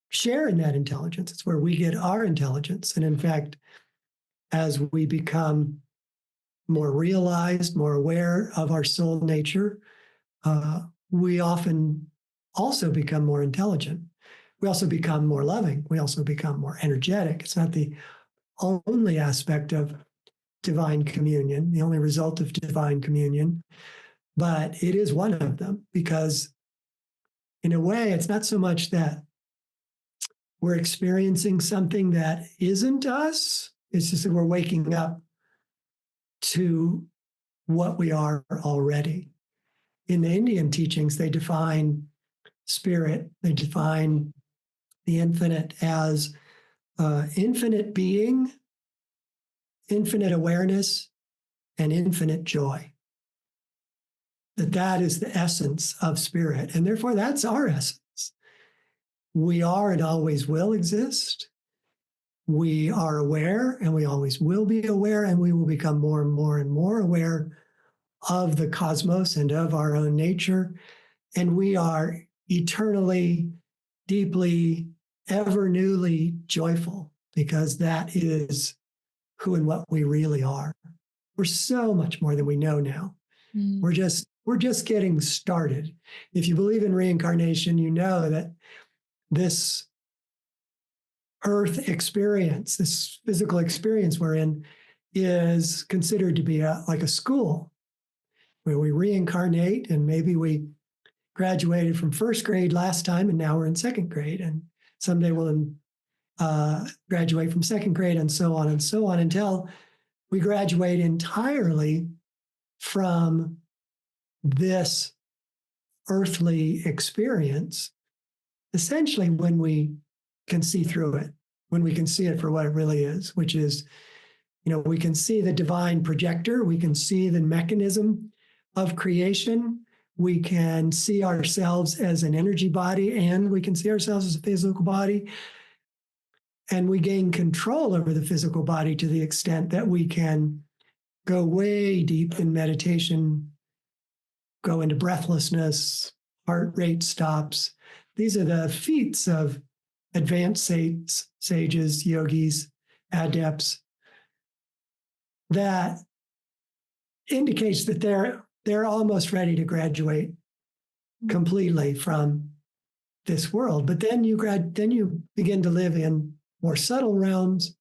share in that intelligence. It's where we get our intelligence. And in fact, as we become more realized, more aware of our soul nature, we often also become more intelligent. We also become more loving. We also become more energetic. It's not the only aspect of divine communion, the only result of divine communion, but it is one of them, because in a way, it's not so much that we're experiencing something that isn't us. It's just that we're waking up to what we are already. In the Indian teachings, they define spirit, they define the infinite as infinite being, infinite awareness, and infinite joy. That is the essence of spirit. And therefore, that's our essence. We are and always will exist. We are aware, and we always will be aware, and we will become more and more and more aware of the cosmos and of our own nature. And we are eternally, deeply, ever newly joyful, because that is who and what we really are. We're so much more than we know now. Mm. We're just getting started. If you believe in reincarnation, you know that this earth experience, this physical experience we're in, is considered to be like a school where we reincarnate, and maybe we graduated from first grade last time and now we're in second grade, and someday we'll graduate from second grade, and so on until we graduate entirely from this earthly experience, essentially when we can see through it, when we can see it for what it really is, which is, we can see the divine projector, we can see the mechanism of creation, we can see ourselves as an energy body, and we can see ourselves as a physical body. And we gain control over the physical body to the extent that we can go way deep in meditation, go into breathlessness, heart rate stops. These are the feats of advanced sages, yogis, adepts, that indicates that they're almost ready to graduate completely from this world. But then you begin to live in more subtle realms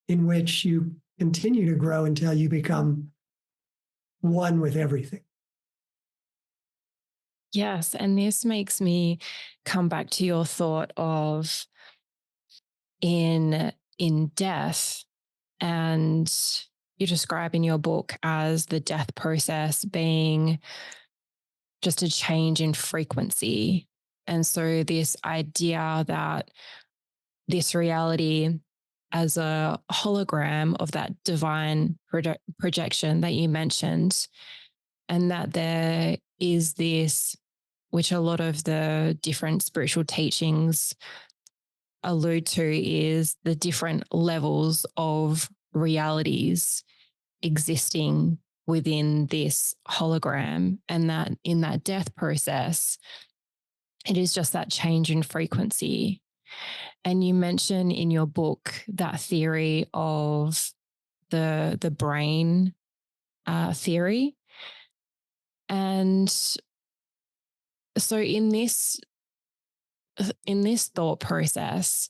in which you continue to grow until you become one with everything. Yes. And this makes me come back to your thought of in death, and you describe in your book as the death process being just a change in frequency. And so this idea that this reality as a hologram of that divine projection that you mentioned, and that there is this, which a lot of the different spiritual teachings allude to, is the different levels of realities existing within this hologram, and that in that death process, it is just that change in frequency. And you mention in your book that theory of the brain theory. And so in this thought process,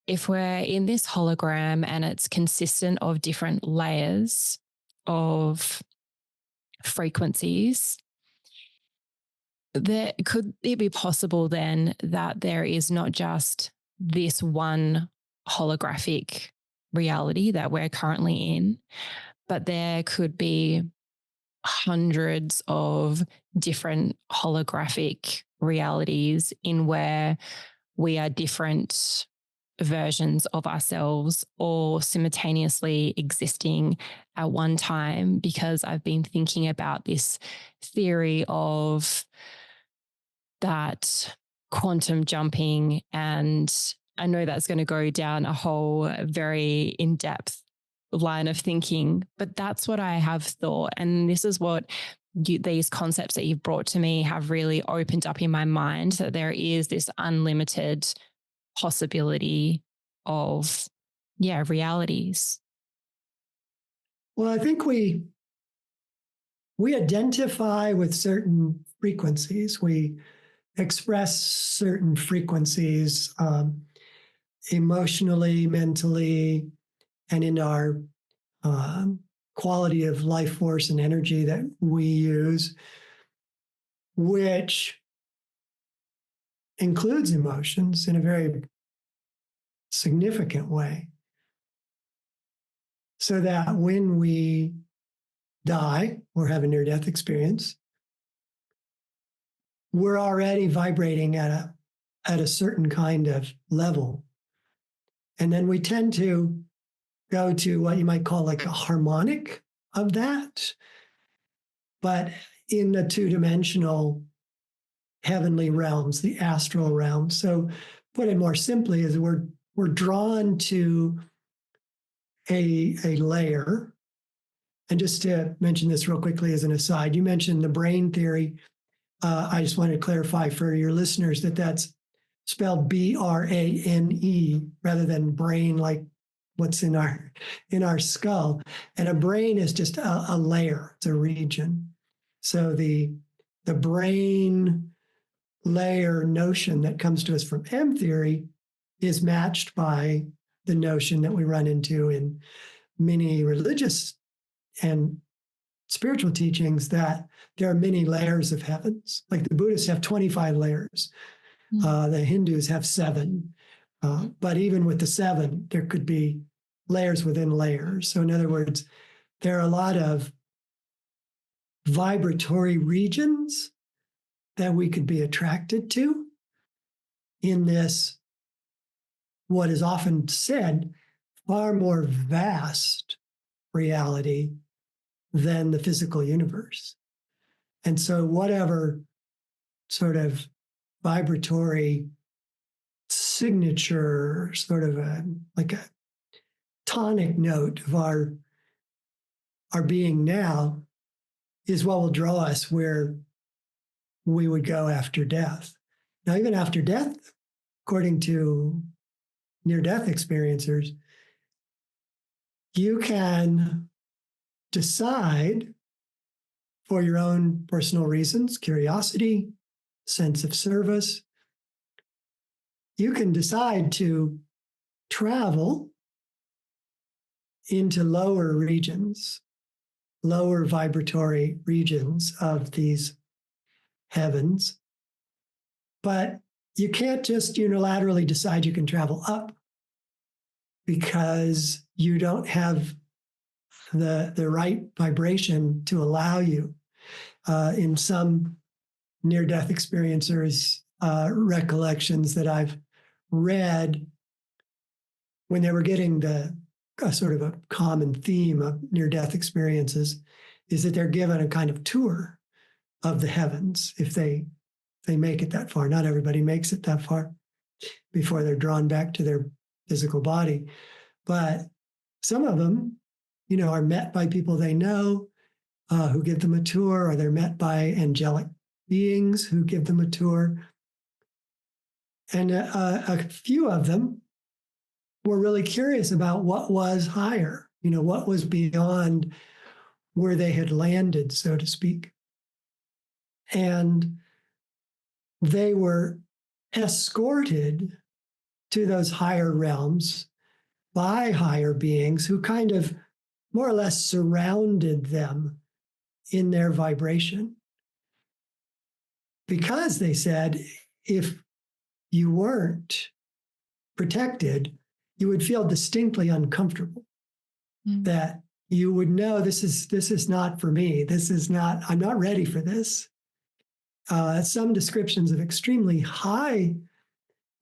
if we're in this hologram and it's consistent of different layers of frequencies, could it be possible then that there is not just this one holographic reality that we're currently in, but there could be hundreds of different holographic realities in where we are different versions of ourselves all simultaneously existing at one time? Because I've been thinking about this theory of that quantum jumping, and I know that's going to go down a whole very in-depth line of thinking, but that's what I have thought. And this is what these concepts that you've brought to me have really opened up in my mind, that there is this unlimited possibility of, realities. Well, I think we identify with certain frequencies. We express certain frequencies emotionally, mentally, and in our quality of life force and energy that we use, which includes emotions in a very significant way. So that when we die or have a near-death experience, we're already vibrating at a certain kind of level. And then we tend to go to what you might call like a harmonic of that, but in the two-dimensional heavenly realms, the astral realm. So put it more simply, is we're drawn to a layer. And just to mention this real quickly as an aside, you mentioned the brain theory. I just wanted to clarify for your listeners that that's spelled BRANE rather than brain, like what's in our skull. And a brain is just a layer, it's a region. So the brain layer notion that comes to us from M theory is matched by the notion that we run into in many religious and spiritual teachings, that there are many layers of heavens. Like the Buddhists have 25 layers, the Hindus have 7. But even with the 7, there could be layers within layers. So, in other words, there are a lot of vibratory regions that we could be attracted to in this, what is often said, far more vast reality than the physical universe. And so, whatever sort of vibratory signature, sort of like a tonic note of our being now, is what will draw us where we would go after death. Now, even after death, according to near-death experiencers, you can decide for your own personal reasons, curiosity, sense of service. You can decide to travel into lower regions, lower vibratory regions of these heavens. But you can't just unilaterally decide you can travel up, because you don't have the right vibration to allow you. In some near-death experiencers' recollections that I've read, when they were getting the sort of a common theme of near-death experiences, is that they're given a kind of tour of the heavens if they make it that far. Not everybody makes it that far before they're drawn back to their physical body. But some of them, are met by people they know who give them a tour, or they're met by angelic beings who give them a tour. And a few of them were really curious about what was higher, what was beyond where they had landed, so to speak. And they were escorted to those higher realms by higher beings who kind of more or less surrounded them in their vibration. Because they said, if you weren't protected, you would feel distinctly uncomfortable. That you would know, this is not for me. I'm not ready for this. Some descriptions of extremely high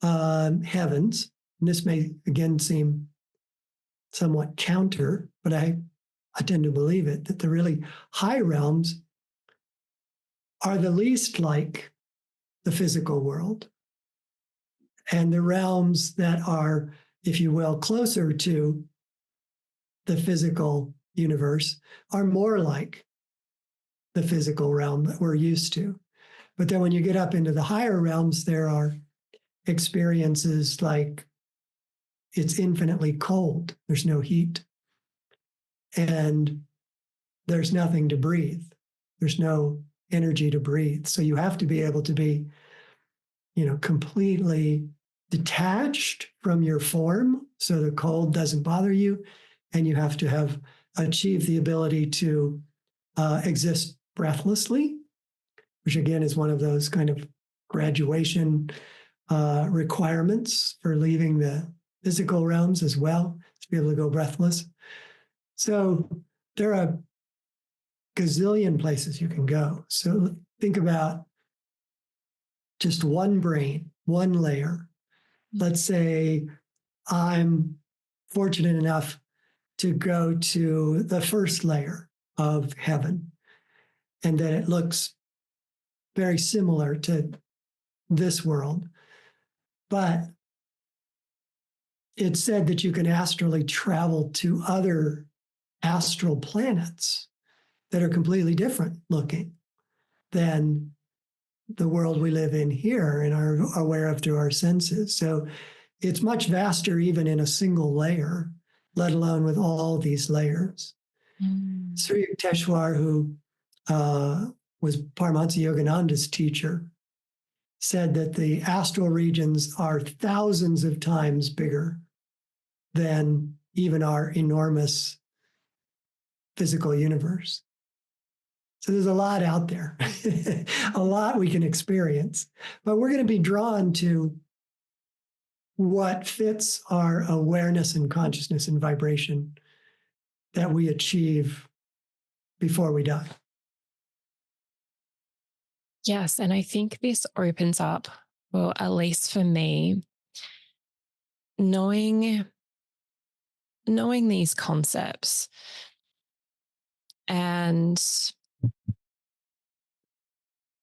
heavens, and this may again seem somewhat counter, but I tend to believe it, that the really high realms are the least like the physical world. And the realms that are, if you will, closer to the physical universe are more like the physical realm that we're used to. But then when you get up into the higher realms, there are experiences like it's infinitely cold. There's no heat. And there's nothing to breathe. There's no energy to breathe. So you have to be able to be, completely detached from your form so the cold doesn't bother you. And you have to have achieved the ability to exist breathlessly, which again is one of those kind of graduation requirements for leaving the physical realms as well, to be able to go breathless. So there are a gazillion places you can go. So think about just one brain, one layer. Let's say I'm fortunate enough to go to the first layer of heaven, and that it looks very similar to this world. But it's said that you can astrally travel to other astral planets that are completely different looking than the world we live in here and are aware of through our senses. So it's much vaster even in a single layer, let alone with all these layers. Sri Yukteswar, who was Paramahansa Yogananda's teacher, said that the astral regions are thousands of times bigger than even our enormous physical universe. So there's a lot out there, a lot we can experience, but we're going to be drawn to what fits our awareness and consciousness and vibration that we achieve before we die. Yes. And I think this opens up, well, at least for me, knowing these concepts and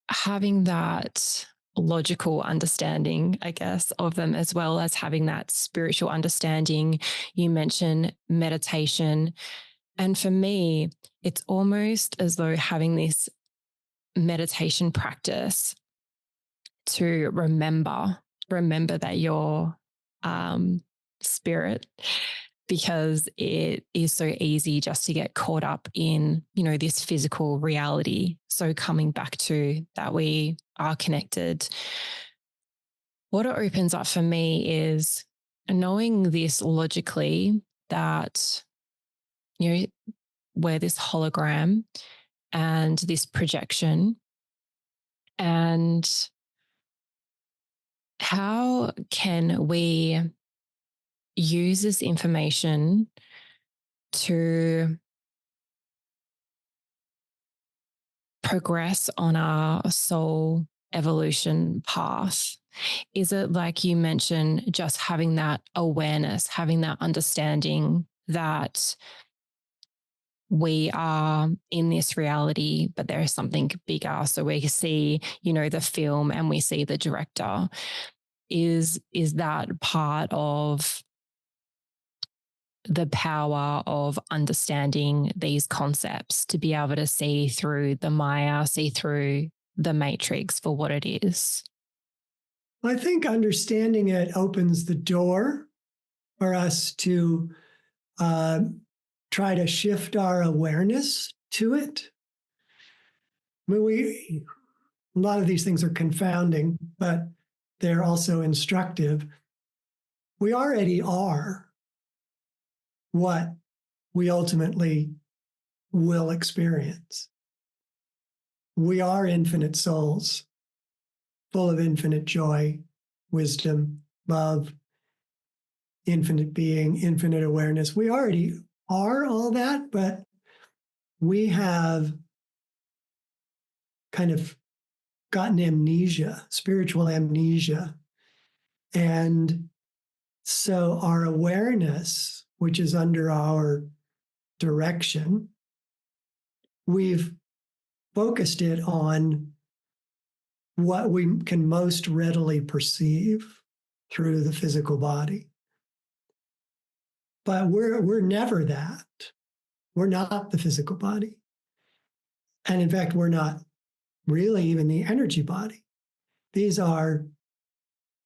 having that logical understanding, I guess, of them, as well as having that spiritual understanding. You mentioned meditation. And for me, it's almost as though having this meditation practice to remember that you're spirit, because it is so easy just to get caught up in, this physical reality. So coming back to that, we are connected. What it opens up for me is knowing this logically, that, we're this hologram and this projection, and how can we use this information to progress on our soul evolution path? Is it, like you mentioned, just having that awareness, having that understanding that we are in this reality, but there is something bigger? So we see, the film and we see the director. Is that part of the power of understanding these concepts, to be able to see through the Maya, see through the matrix for what it is? I think understanding it opens the door for us to try to shift our awareness to it. I mean, a lot of these things are confounding, but they're also instructive. We already are what we ultimately will experience. We are infinite souls, full of infinite joy, wisdom, love, infinite being, infinite awareness. We already are all that, but we have kind of gotten amnesia, spiritual amnesia. And so our awareness, which is under our direction, we've focused it on what we can most readily perceive through the physical body. But we're never that. We're not the physical body. And in fact, we're not really even the energy body. These are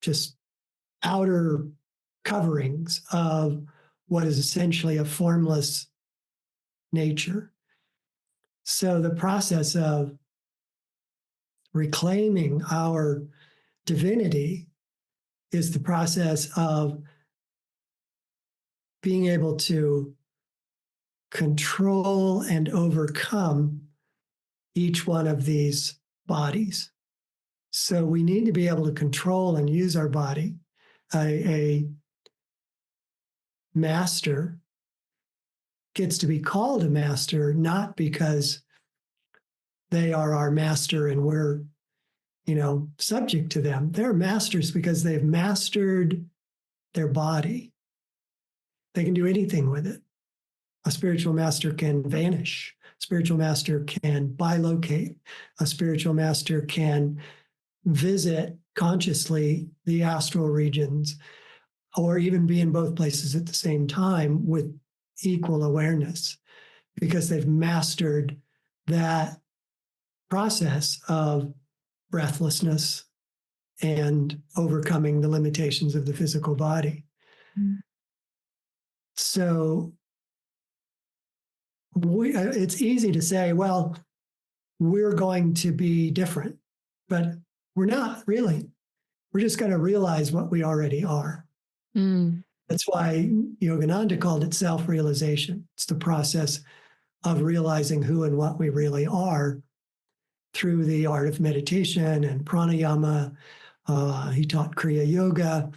just outer coverings of what is essentially a formless nature. So the process of reclaiming our divinity is the process of being able to control and overcome each one of these bodies. So we need to be able to control and use our body. A master gets to be called a master not because they are our master and we're, subject to them. They're masters because they've mastered their body. They can do anything with it. A spiritual master can vanish. A spiritual master can bilocate. A spiritual master can visit consciously the astral regions, or even be in both places at the same time with equal awareness, because they've mastered that process of breathlessness, and overcoming the limitations of the physical body. So it's easy to say, well, we're going to be different, but we're not really. We're just going to realize what we already are. That's why Yogananda called it self-realization. It's the process of realizing who and what we really are through the art of meditation and pranayama. He taught Kriya Yoga.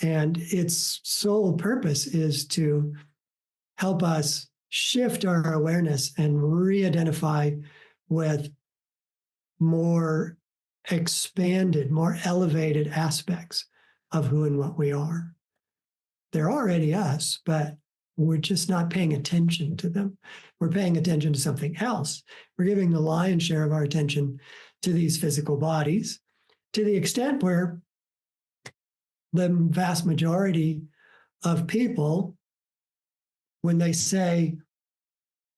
And its sole purpose is to help us shift our awareness and re-identify with more expanded, more elevated aspects of who and what we are. They're already us, but we're just not paying attention to them. We're paying attention to something else. We're giving the lion's share of our attention to these physical bodies, to the extent where the vast majority of people, when they say,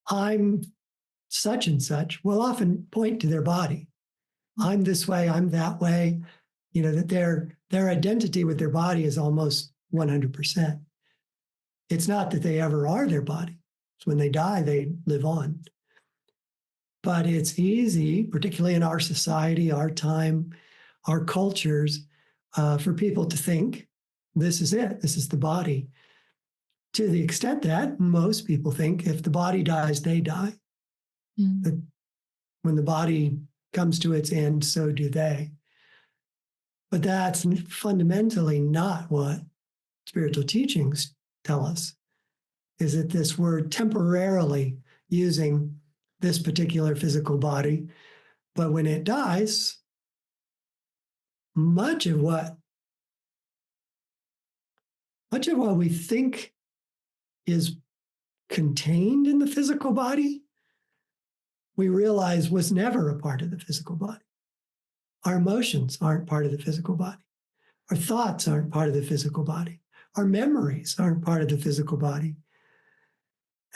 I'm such and such, will often point to their body. I'm this way, I'm that way. That their identity with their body is almost 100%. It's not that they ever are their body. So when they die, they live on. But it's easy, particularly in our society, our time, our cultures, for people to think, this is it, this is the body. To the extent that most people think if the body dies, they die. That when the body comes to its end, so do they. But that's fundamentally not what spiritual teachings tell us, is that this word temporarily using this particular physical body, but when it dies, much of what we think is contained in the physical body, we realize was never a part of the physical body. Our emotions aren't part of the physical body. Our thoughts aren't part of the physical body. Our memories aren't part of the physical body.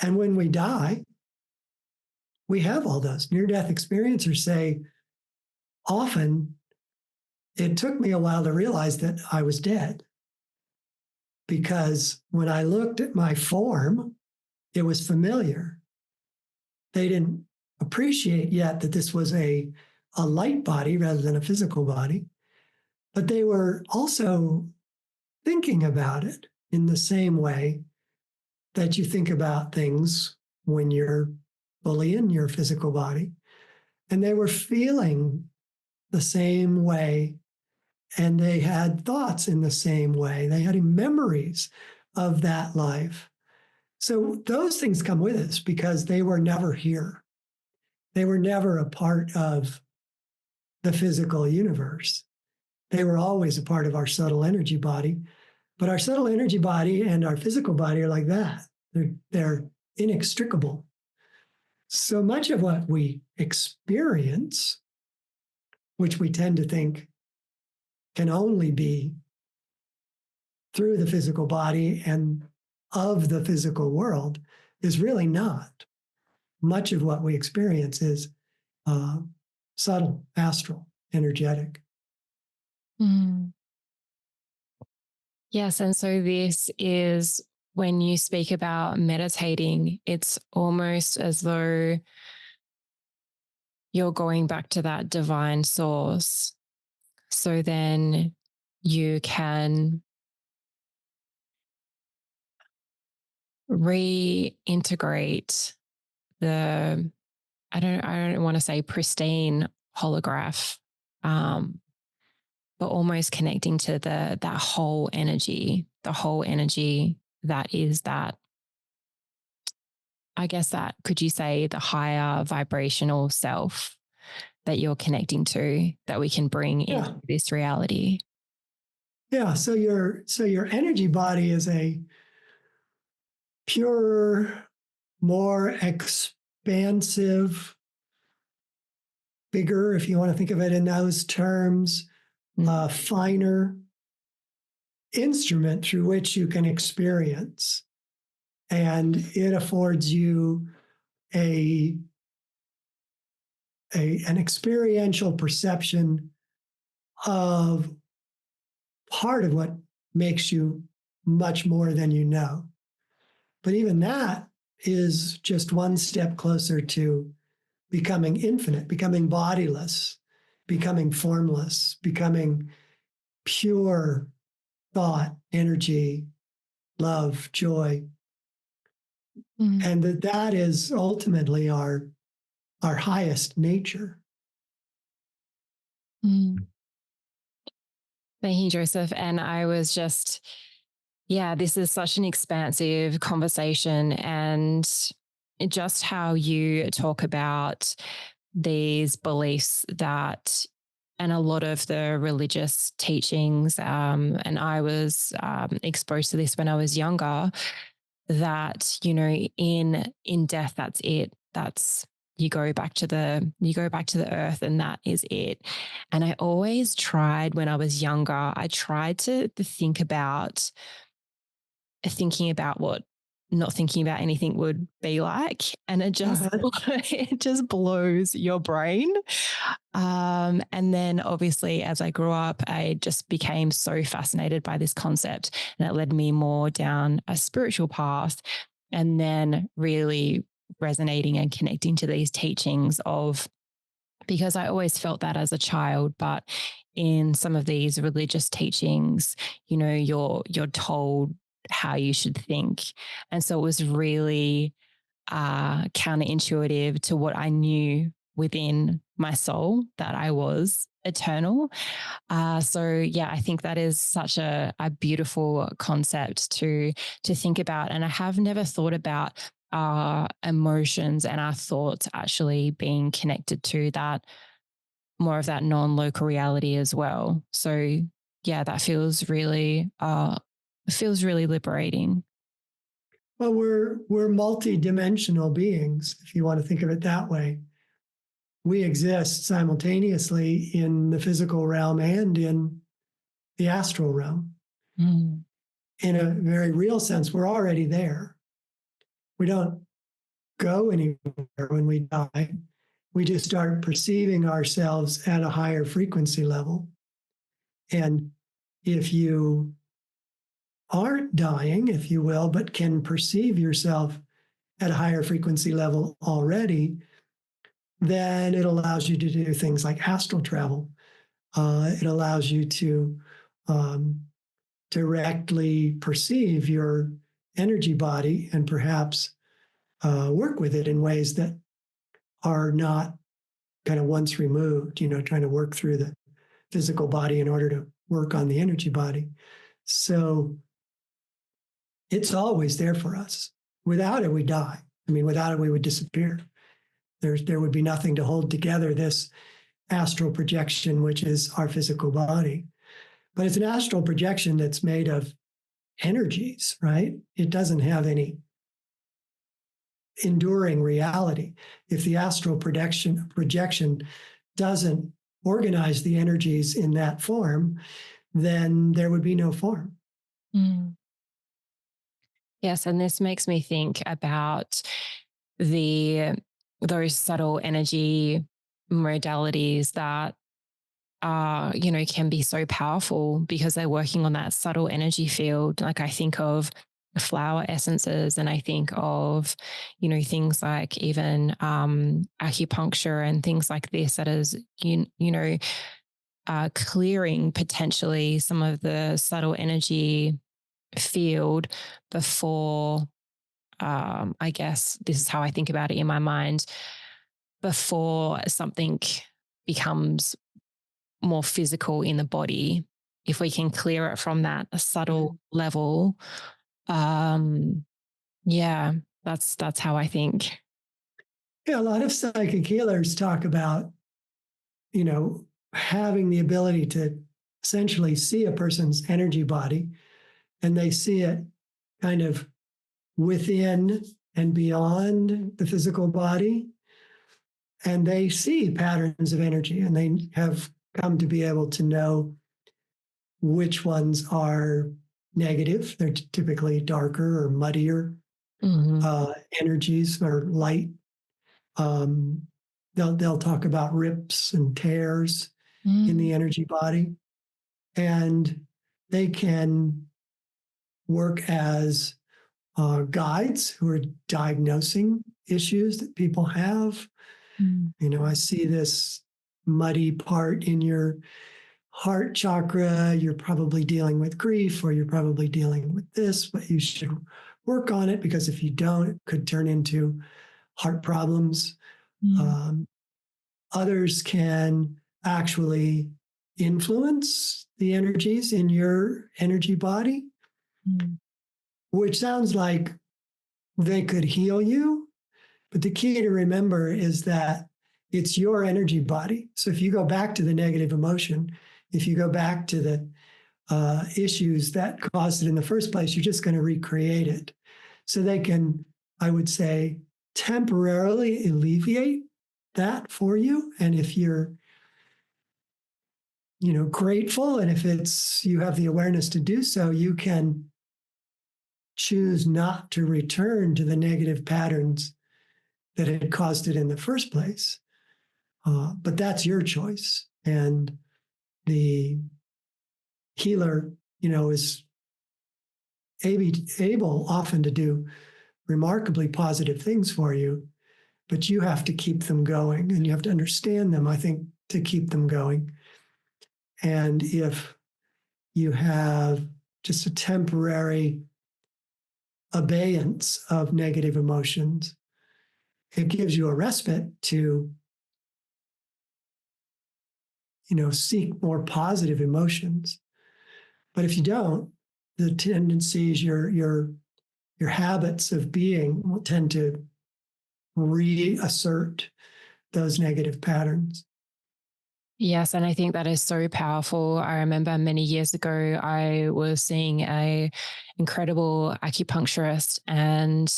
And when we die, we have all those. Near-death experiencers say, often, it took me a while to realize that I was dead. Because when I looked at my form, it was familiar. They didn't appreciate yet that this was a light body rather than a physical body. But they were also thinking about it in the same way that you think about things when you're fully in your physical body. And they were feeling the same way, and they had thoughts in the same way. They had memories of that life. So those things come with us because they were never here. They were never a part of the physical universe. They were always a part of our subtle energy body. But our subtle energy body and our physical body are like that. They're inextricable. So much of what we experience, which we tend to think can only be through the physical body and of the physical world, is really not. Much of what we experience is subtle, astral, energetic. Yes. And so this is when you speak about meditating, it's almost as though you're going back to that divine source. So then you can reintegrate I don't want to say pristine holograph, but almost connecting to that whole energy, that is that, I guess that, could you say the higher vibrational self that you're connecting to, that we can bring into this reality? Yeah. So your energy body is a purer, more expansive, bigger, if you want to think of it in those terms, finer instrument through which you can experience. And it affords you a an experiential perception of part of what makes you much more than you know. But even that is just one step closer to becoming infinite, becoming bodiless, becoming formless, becoming pure thought, energy, love, joy. And that is ultimately our highest nature. Mm. Thank you, Joseph. And I was just, this is such an expansive conversation. And just how you talk about these beliefs that, and a lot of the religious teachings, and I was exposed to this when I was younger, that, in death, that's it. That's, you go back to the earth, and that is it. And I always tried, when I was younger, I tried to think about what not thinking about anything would be like, and it just it just blows your brain. And then obviously, as I grew up, I just became so fascinated by this concept, and it led me more down a spiritual path, and then really resonating and connecting to these teachings of, because I always felt that as a child, but in some of these religious teachings, you're told how you should think. And so it was really counterintuitive to what I knew within my soul, that I was eternal. I think that is such a beautiful concept to think about. And I have never thought about our emotions and our thoughts actually being connected to that, more of that non-local reality as well. So that feels really liberating. Well, we're multi-dimensional beings, if you want to think of it that way. We exist simultaneously in the physical realm and in the astral realm. Mm. In a very real sense, we're already there. We don't go anywhere when we die. We just start perceiving ourselves at a higher frequency level. And if you aren't dying, if you will, but can perceive yourself at a higher frequency level already, then it allows you to do things like astral travel. It allows you to directly perceive your energy body and perhaps work with it in ways that are not kind of once removed, trying to work through the physical body in order to work on the energy body. So it's always there for us. Without it, we die. I mean, without it, we would disappear. There would be nothing to hold together this astral projection, which is our physical body. But it's an astral projection that's made of energies, right? It doesn't have any enduring reality. If the astral projection doesn't organize the energies in that form, then there would be no form. Mm. Yes, and this makes me think about those subtle energy modalities that can be so powerful because they're working on that subtle energy field. Like, I think of flower essences, and I think of, things like even acupuncture and things like this, that is, clearing potentially some of the subtle energy field before, I guess this is how I think about it in my mind, before something becomes more physical in the body. If we can clear it from that subtle level, that's how I think. Yeah, a lot of psychic healers talk about, having the ability to essentially see a person's energy body, and they see it kind of within and beyond the physical body. And they see patterns of energy, and they have come to be able to know which ones are negative. They're typically darker or muddier energies, or light, they'll talk about rips and tears in the energy body, and they can work as guides who are diagnosing issues that people have. I see this muddy part in your heart chakra. You're probably dealing with grief, or you're probably dealing with this, but you should work on it, because if you don't, it could turn into heart problems. Others can actually influence the energies in your energy body, which sounds like they could heal you. But the key to remember is that it's your energy body. So if you go back to the negative emotion, if you go back to the issues that caused it in the first place, you're just going to recreate it. So they can, I would say, temporarily alleviate that for you. And if you're, grateful, and if you have the awareness to do so, you can choose not to return to the negative patterns that had caused it in the first place. But that's your choice. And the healer, is able often to do remarkably positive things for you, but you have to keep them going, and you have to understand them, I think, to keep them going. And if you have just a temporary abeyance of negative emotions, it gives you a respite to, seek more positive emotions. But if you don't, the tendencies, your habits of being will tend to reassert those negative patterns. Yes, and I think that is so powerful. I remember many years ago, I was seeing a incredible acupuncturist, and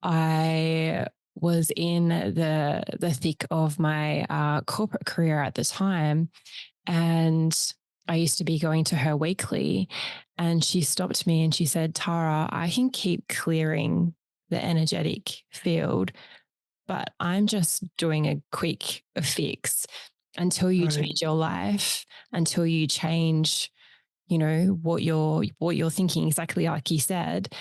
I was in the thick of my corporate career at the time, and I used to be going to her weekly, and she stopped me and she said, "Tara, I can keep clearing the energetic field, but I'm just doing a quick fix until you change your life, until you change, what you're thinking." Exactly like you said,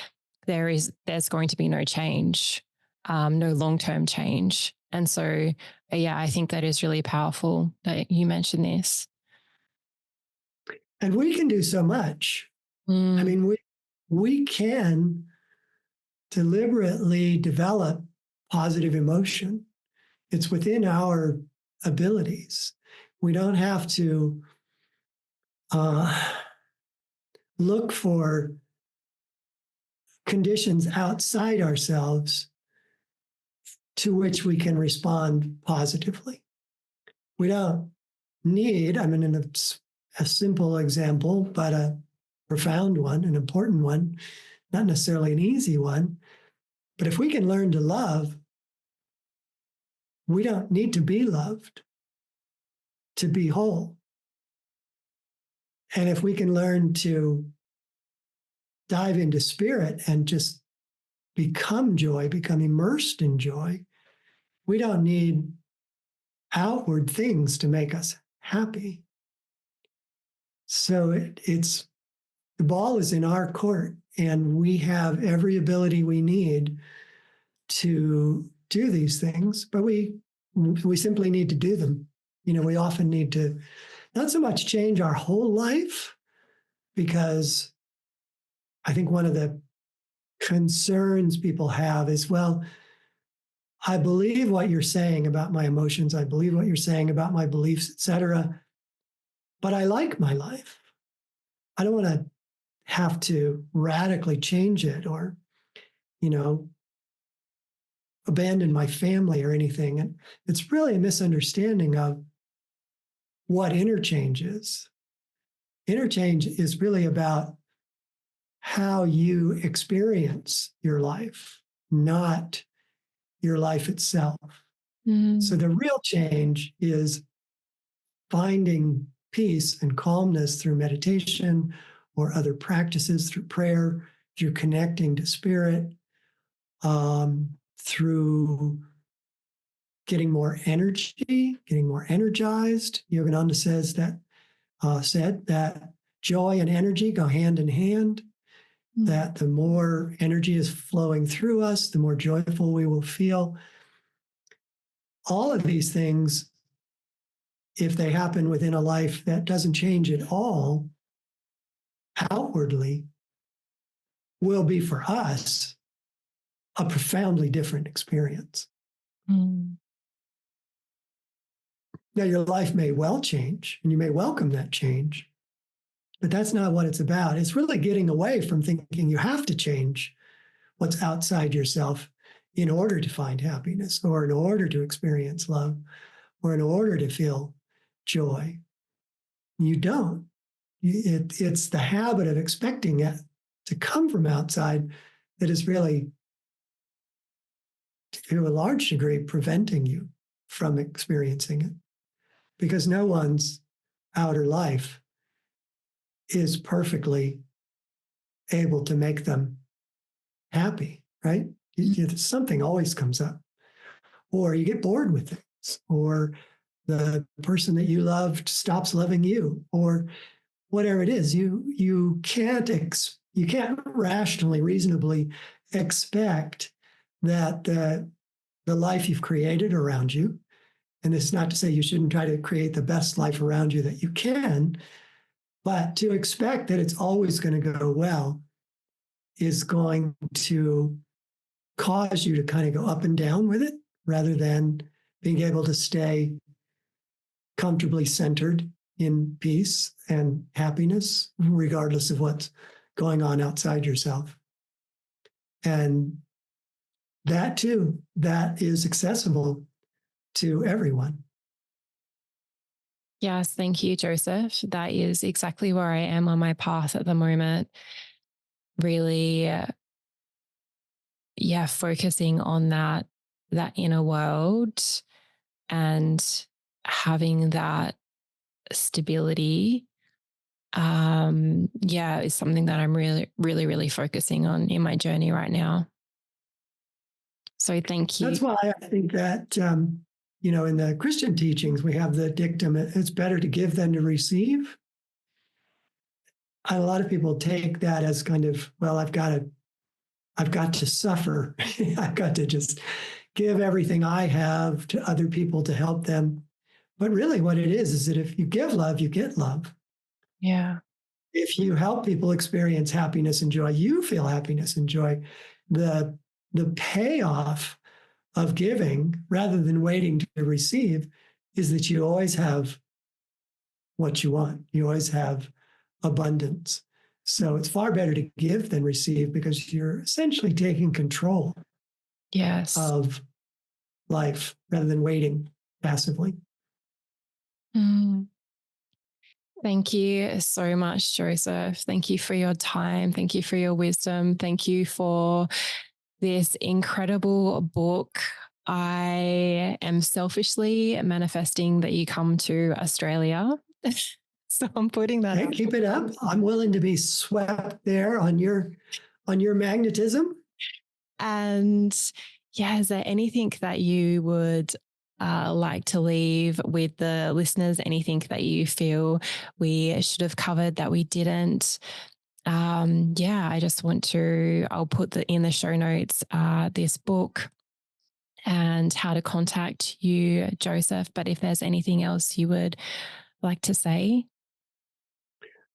there's going to be no change, no long-term change. And so, yeah, I think that is really powerful that you mentioned this. And we can do so much. I mean, we can deliberately develop positive emotion. It's within our abilities. We don't have to look for conditions outside ourselves to which we can respond positively. We don't need, in a simple example, but a profound one, an important one, not necessarily an easy one. But if we can learn to love, we don't need to be loved to be whole. And if we can learn to dive into spirit and just become joy, become immersed in joy, we don't need outward things to make us happy. So it's the ball is in our court, and we have every ability we need to do these things, but we simply need to do them. We often need to not so much change our whole life, because I think one of the concerns people have is, well, I believe what you're saying about my emotions, I believe what you're saying about my beliefs, etc., but I like my life. I don't want to have to radically change it, or, abandon my family or anything. And it's really a misunderstanding of what interchange is. Interchange is really about how you experience your life, not your life itself. So the real change is finding peace and calmness through meditation or other practices, through prayer, through connecting to spirit, through getting more energy, getting more energized. Yogananda said that joy and energy go hand in hand, that the more energy is flowing through us, the more joyful we will feel. All of these things, if they happen within a life that doesn't change at all outwardly, will be for us a profoundly different experience. Mm. Now, your life may well change, and you may welcome that change, but that's not what it's about. It's really getting away from thinking you have to change what's outside yourself in order to find happiness, or in order to experience love, or in order to feel joy. You don't. It's the habit of expecting it to come from outside that is really, to a large degree, preventing you from experiencing it. Because no one's outer life is perfectly able to make them happy, right? Something always comes up, or you get bored with things, or the person that you loved stops loving you, or whatever it is. You can't rationally, reasonably expect that the life you've created around you, and it's not to say you shouldn't try to create the best life around you that you can, but to expect that it's always going to go well is going to cause you to kind of go up and down with it, rather than being able to stay comfortably centered in peace and happiness, regardless of what's going on outside yourself. And that too, that is accessible to everyone. Yes, thank you, Joseph. That is exactly where I am on my path at the moment. Really, focusing on that inner world and having that stability. Is something that I'm really, really, really focusing on in my journey right now. So thank you. That's why I think that, in the Christian teachings, we have the dictum, it's better to give than to receive. And a lot of people take that as kind of, well, I've got to suffer. I've got to just give everything I have to other people to help them. But really what it is that if you give love, you get love. Yeah. If you help people experience happiness and joy, you feel happiness and joy. The payoff of giving, rather than waiting to receive, is that you always have what you want. You always have abundance. So it's far better to give than receive, because you're essentially taking control of life rather than waiting passively. Mm. Thank you so much, Joseph. Thank you for your time. Thank you for your wisdom. Thank you for this incredible book. I am selfishly manifesting that you come to Australia. So I'm putting that Hey, out. keep it up. I'm willing to be swept there on your magnetism. And is there anything that you would like to leave with the listeners? Anything that you feel we should have covered that we didn't? I just want to, I'll put in the show notes this book and how to contact you, Joseph. But if there's anything else you would like to say.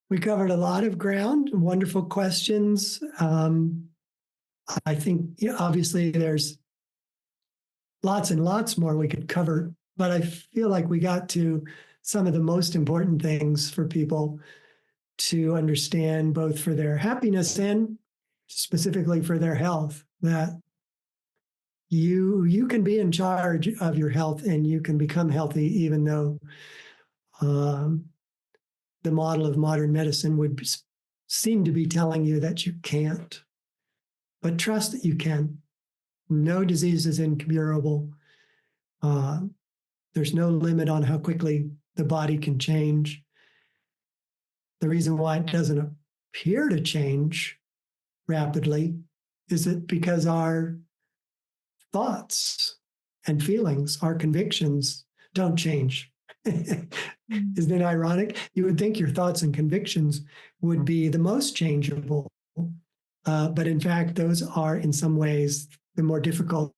We covered a lot of ground, wonderful questions. I think obviously there's lots and lots more we could cover, but I feel like we got to some of the most important things for people to understand, both for their happiness and specifically for their health, that you can be in charge of your health and you can become healthy, even though the model of modern medicine would seem to be telling you that you can't. But trust that you can. No disease is incurable. There's no limit on how quickly the body can change. The reason why it doesn't appear to change rapidly is it because our thoughts and feelings, our convictions don't change. Isn't it ironic? You would think your thoughts and convictions would be the most changeable. But in fact, those are in some ways the more difficult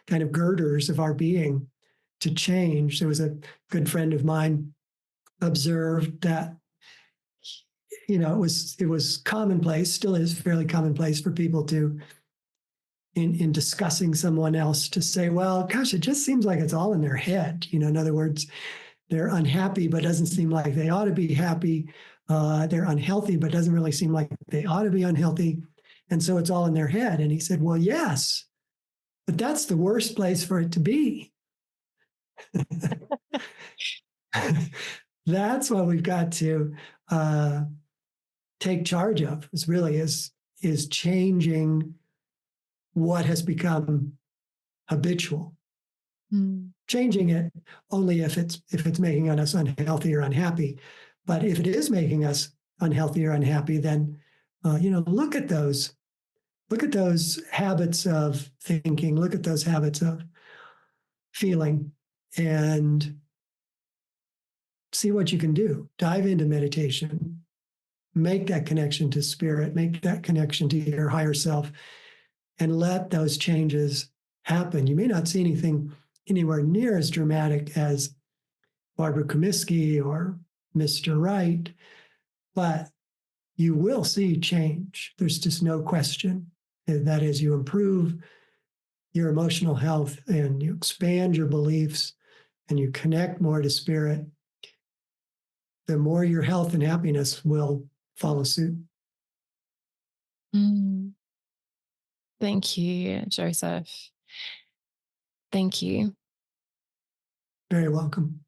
kind of girders of our being to change. There was a good friend of mine observed that, it was commonplace, still is fairly commonplace for people to, in discussing someone else, to say, well, gosh, it just seems like it's all in their head. In other words, they're unhappy, but doesn't seem like they ought to be happy. They're unhealthy, but doesn't really seem like they ought to be unhealthy. And so it's all in their head. And he said, well, yes, but that's the worst place for it to be. That's what we've got to take charge of, is changing what has become habitual. Changing it only if it's making us unhealthy or unhappy. But if it is making us unhealthy or unhappy, then look at those habits of thinking, look at those habits of feeling, and see what you can do. Dive into meditation, make that connection to spirit, make that connection to your higher self, and let those changes happen. You may not see anything anywhere near as dramatic as Barbara Comiskey or Mr. Right, but you will see change. There's just no question. And that is, you improve your emotional health and you expand your beliefs and you connect more to spirit, the more your health and happiness will follow suit. Thank you, Joseph. Thank you. Very welcome.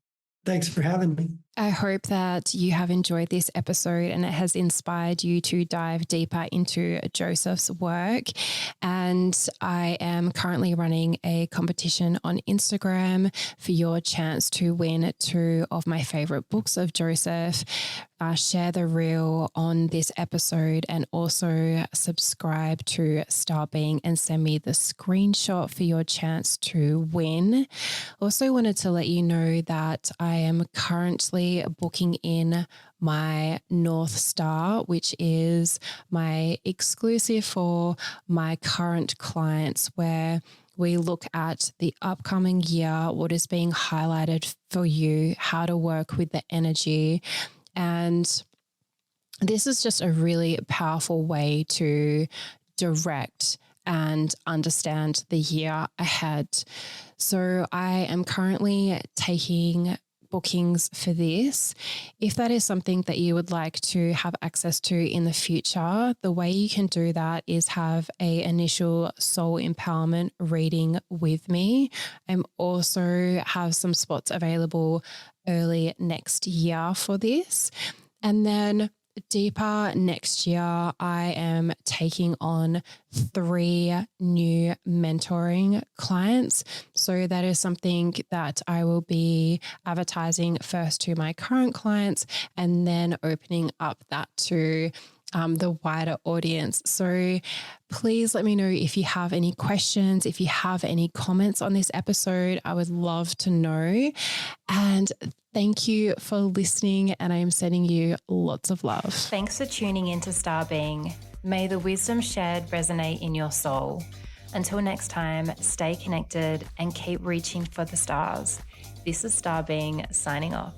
Thanks for having me. I hope that you have enjoyed this episode and it has inspired you to dive deeper into Joseph's work. And I am currently running a competition on Instagram for your chance to win 2 of my favorite books of Joseph. Share the reel on this episode and also subscribe to Starbeing and send me the screenshot for your chance to win. Also wanted to let you know that I am currently booking in my North Star, which is my exclusive for my current clients, where we look at the upcoming year, what is being highlighted for you, how to work with the energy. And this is just a really powerful way to direct and understand the year ahead. So I am currently taking bookings for this. If that is something that you would like to have access to in the future, the way you can do that is have an initial soul empowerment reading with me. I'm also have some spots available early next year for this. And then deeper next year, I am taking on 3 new mentoring clients. So that is something that I will be advertising first to my current clients and then opening up that to the wider audience. So please let me know if you have any questions, if you have any comments on this episode. I would love to know. And thank you for listening, and I am sending you lots of love. Thanks for tuning into Starbeing. May the wisdom shared resonate in your soul. Until next time, stay connected and keep reaching for the stars. This is Starbeing signing off.